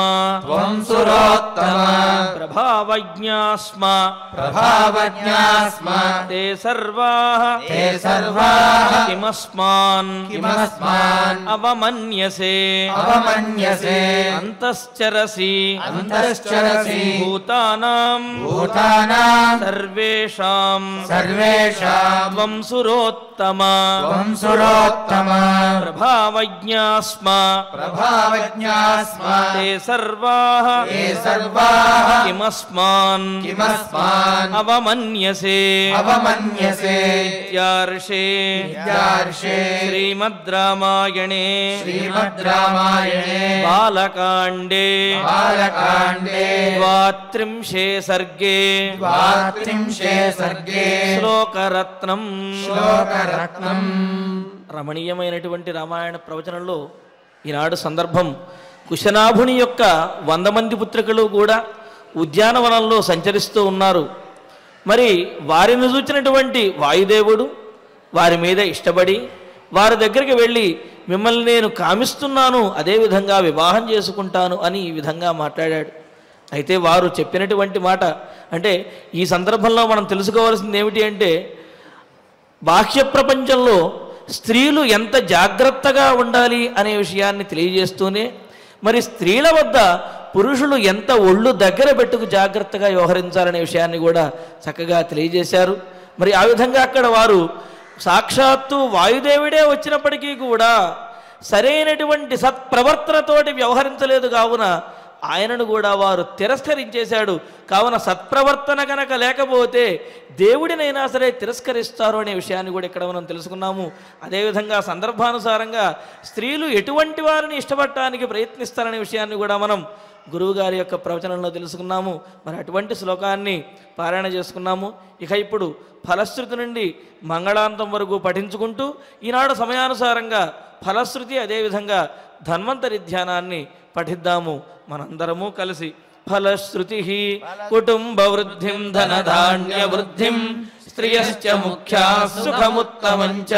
ప్రభావజ్ఞాస్మ తే సర్వాః కిమస్మాన్ అవమన్యసే అంతశ్చరసి భూతానాం సర్వేషాం త్వం సురోత్తమ ప్రభావజ్ఞాస్మ తే సర్వాః కిమస్మాన్ అవమన్యసే ఇత్యార్షే శ్రీమద్ రామాయణే బాలకాండే ద్వాత్రింశే సర్గే శ్లోకరత్నం. రమణీయమైనటువంటి రామాయణ ప్రవచనంలో ఈనాడు సందర్భం, కుశనాభుని యొక్క 100 మంది పుత్రికలు కూడా ఉద్యానవనంలో సంచరిస్తూ ఉన్నారు. మరి వారిని చూచినటువంటి వాయుదేవుడు వారి మీద ఇష్టపడి వారి దగ్గరికి వెళ్ళి, మిమ్మల్ని నేను కామిస్తున్నాను, అదేవిధంగా వివాహం చేసుకుంటాను అని ఈ విధంగా మాట్లాడాడు. అయితే వారు చెప్పినటువంటి మాట, అంటే ఈ సందర్భంలో మనం తెలుసుకోవాల్సింది ఏమిటి అంటే, బాహ్య ప్రపంచంలో స్త్రీలు ఎంత జాగ్రత్తగా ఉండాలి అనే విషయాన్ని తెలియజేస్తూనే, మరి స్త్రీల వద్ద పురుషులు ఎంత ఒళ్ళు దగ్గర పెట్టుకు జాగ్రత్తగా వ్యవహరించాలనే విషయాన్ని కూడా చక్కగా తెలియజేశారు. మరి ఆ విధంగా అక్కడ వారు సాక్షాత్తు వాయుదేవుడే వచ్చినప్పటికీ కూడా సరైనటువంటి సత్ప్రవర్తనతోటి వ్యవహరించలేదు. కావున ఆయనను కూడా వారు తిరస్కరించేశాడు. కావున సత్ప్రవర్తన కనుక లేకపోతే దేవుడినైనా సరే తిరస్కరిస్తారు అనే విషయాన్ని కూడా ఇక్కడ మనం తెలుసుకున్నాము. అదేవిధంగా సందర్భానుసారంగా స్త్రీలు ఎటువంటి వారిని ఇష్టపడటానికి ప్రయత్నిస్తారనే విషయాన్ని కూడా మనం గురువుగారి యొక్క ప్రవచనంలో తెలుసుకున్నాము. మరి అటువంటి శ్లోకాన్ని పారాయణ చేసుకున్నాము. ఇక ఇప్పుడు ఫలశ్రుతి నుండి మంగళాంతం వరకు పఠించుకుంటూ ఈనాడు సమయానుసారంగా ఫలశ్రుతి అదేవిధంగా ధన్వంతరి ధ్యానాన్ని పఠిద్దాము మనందరము కలిసి. ఫలశ్రుతి కుటుంబ వృద్ధిం ధనధాన్య వృద్ధిం స్త్రియశ్చ ముఖ్యా సుఖముత్తమంచ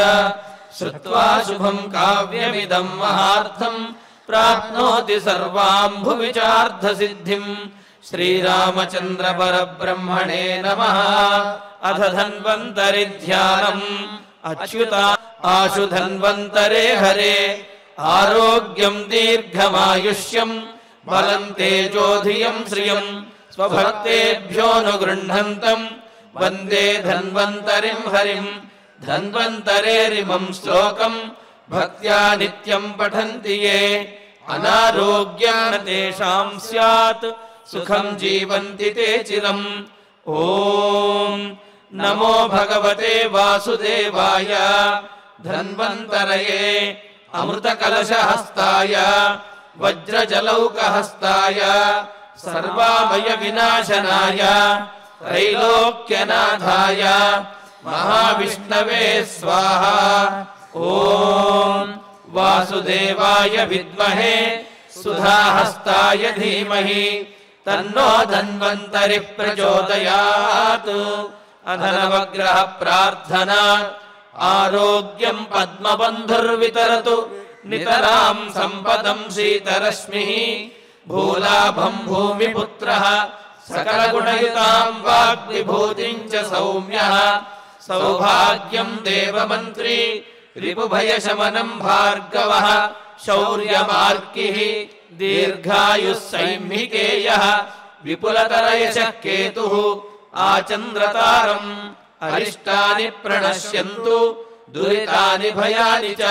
శ్రుత్వా శుభం కావ్యమిదం మహార్థం ప్రాప్నోతి సర్వాం భువిచార్థ సిద్ధిం. శ్రీరామచంద్ర పరబ్రహ్మణే నమః. అథ ధన్వంతరి ధ్యానం అచ్యుత ఆశు ధన్వంతరే హరే. ఆరోగ్యం దీర్ఘమాయుష్యం బలం తేజోధియం శ్రియం స్వభక్తేభ్యోనుగృహంతం వందే ధన్వంతరిం హరిం. ధన్వంతరేరిమం శ్లోకం భక్త్యా నిత్యం పఠంతి యే అనారోగ్యం న తేషాం స్యాత్ సుఖం జీవంతి తే చిరం. ఓం నమో భగవతే వాసుదేవాయ ధన్వంతరయే అమృతకలశహస్తాయ వజ్రజలౌకహస్తాయ సర్వామయ వినాశనాయ త్రైలోక్యనాథాయ మహావిష్ణవే స్వాహా. ఓం వాసుదేవాయ విద్మహే సుధాహస్తాయ ధీమహి తన్నో ధన్వంతరి ప్రచోదయాత్. అధనవగ్రహ ప్రార్థన. ఆరోగ్యం పద్మబంధుర్వితరతు నితరాం సంపదం శీతరశ్మి. భూలాభం భూమిపుత్రః సకలగుణయుతాం వాగ్విభూతిం చ సౌమ్యః. సౌభాగ్యం దేవమంత్రీ రిపుభయశమనం భార్గవః. శౌర్యమార్కిః దీర్ఘాయుః సైంహికేయః. విపులతరయశః కేతుః ఆచంద్రతారం. అరిష్టాని ప్రణశ్యంతు దురితాని భయాని చ.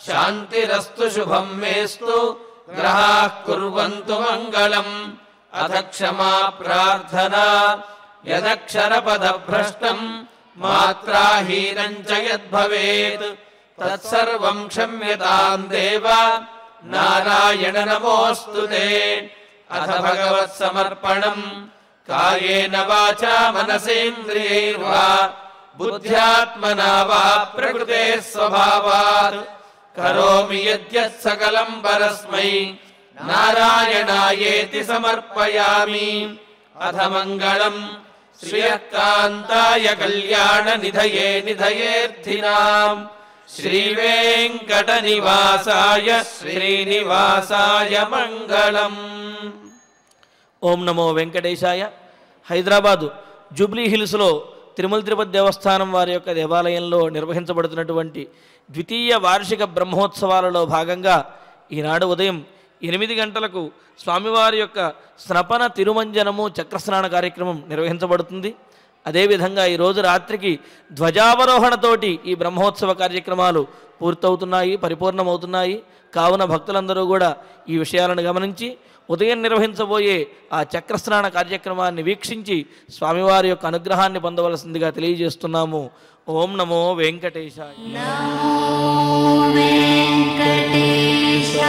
శాంతిరస్తు శుభం మేస్తు గ్రహాః కుర్వంతు మంగళం. అథ క్షమా ప్రార్థనా. యదక్షరపదభ్రష్టం మాత్రాహీనం చ యద్భవేత్ తత్సర్వం క్షమ్యతాం దేవ నారాయణ నమోస్తుతే. అథ భగవత్సమర్పణం. కాయేన వాచా మనసేంద్రియైర్వా బుద్ధ్యాత్మనా వా ప్రకృతే స్వభావాత్ కరోమి యద్యత్ సకలం పరస్మై నారాయణాయేతి సమర్పయామి. అథ మంగళం శ్రియకాంతాయ కళ్యాణ నిధయే నిధయేర్థినాం శ్రీవేంకట నివాసాయ శ్రీనివాసాయ మంగళం. ఓం నమో వెంకటేశాయ. హైదరాబాదు జూబ్లీ హిల్స్లో తిరుమల తిరుపతి దేవస్థానం వారి యొక్క దేవాలయంలో నిర్వహించబడుతున్నటువంటి ద్వితీయ వార్షిక బ్రహ్మోత్సవాలలో భాగంగా ఈనాడు ఉదయం 8 గంటలకు స్వామివారి యొక్క స్నపన తిరుమంజనము చక్రస్నాన కార్యక్రమం నిర్వహించబడుతుంది. అదేవిధంగా ఈరోజు రాత్రికి ధ్వజావరోహణతోటి ఈ బ్రహ్మోత్సవ కార్యక్రమాలు పూర్తవుతున్నాయి, పరిపూర్ణమవుతున్నాయి. కావున భక్తులందరూ కూడా ఈ విషయాలను గమనించి ఉదయం నిర్వహించబోయే ఆ చక్రస్నాన కార్యక్రమాన్ని వీక్షించి స్వామివారి యొక్క అనుగ్రహాన్ని పొందవలసిందిగా తెలియజేస్తున్నాము. ఓం నమో వెంకటేశాయ. నమో వెంకటేశాయ.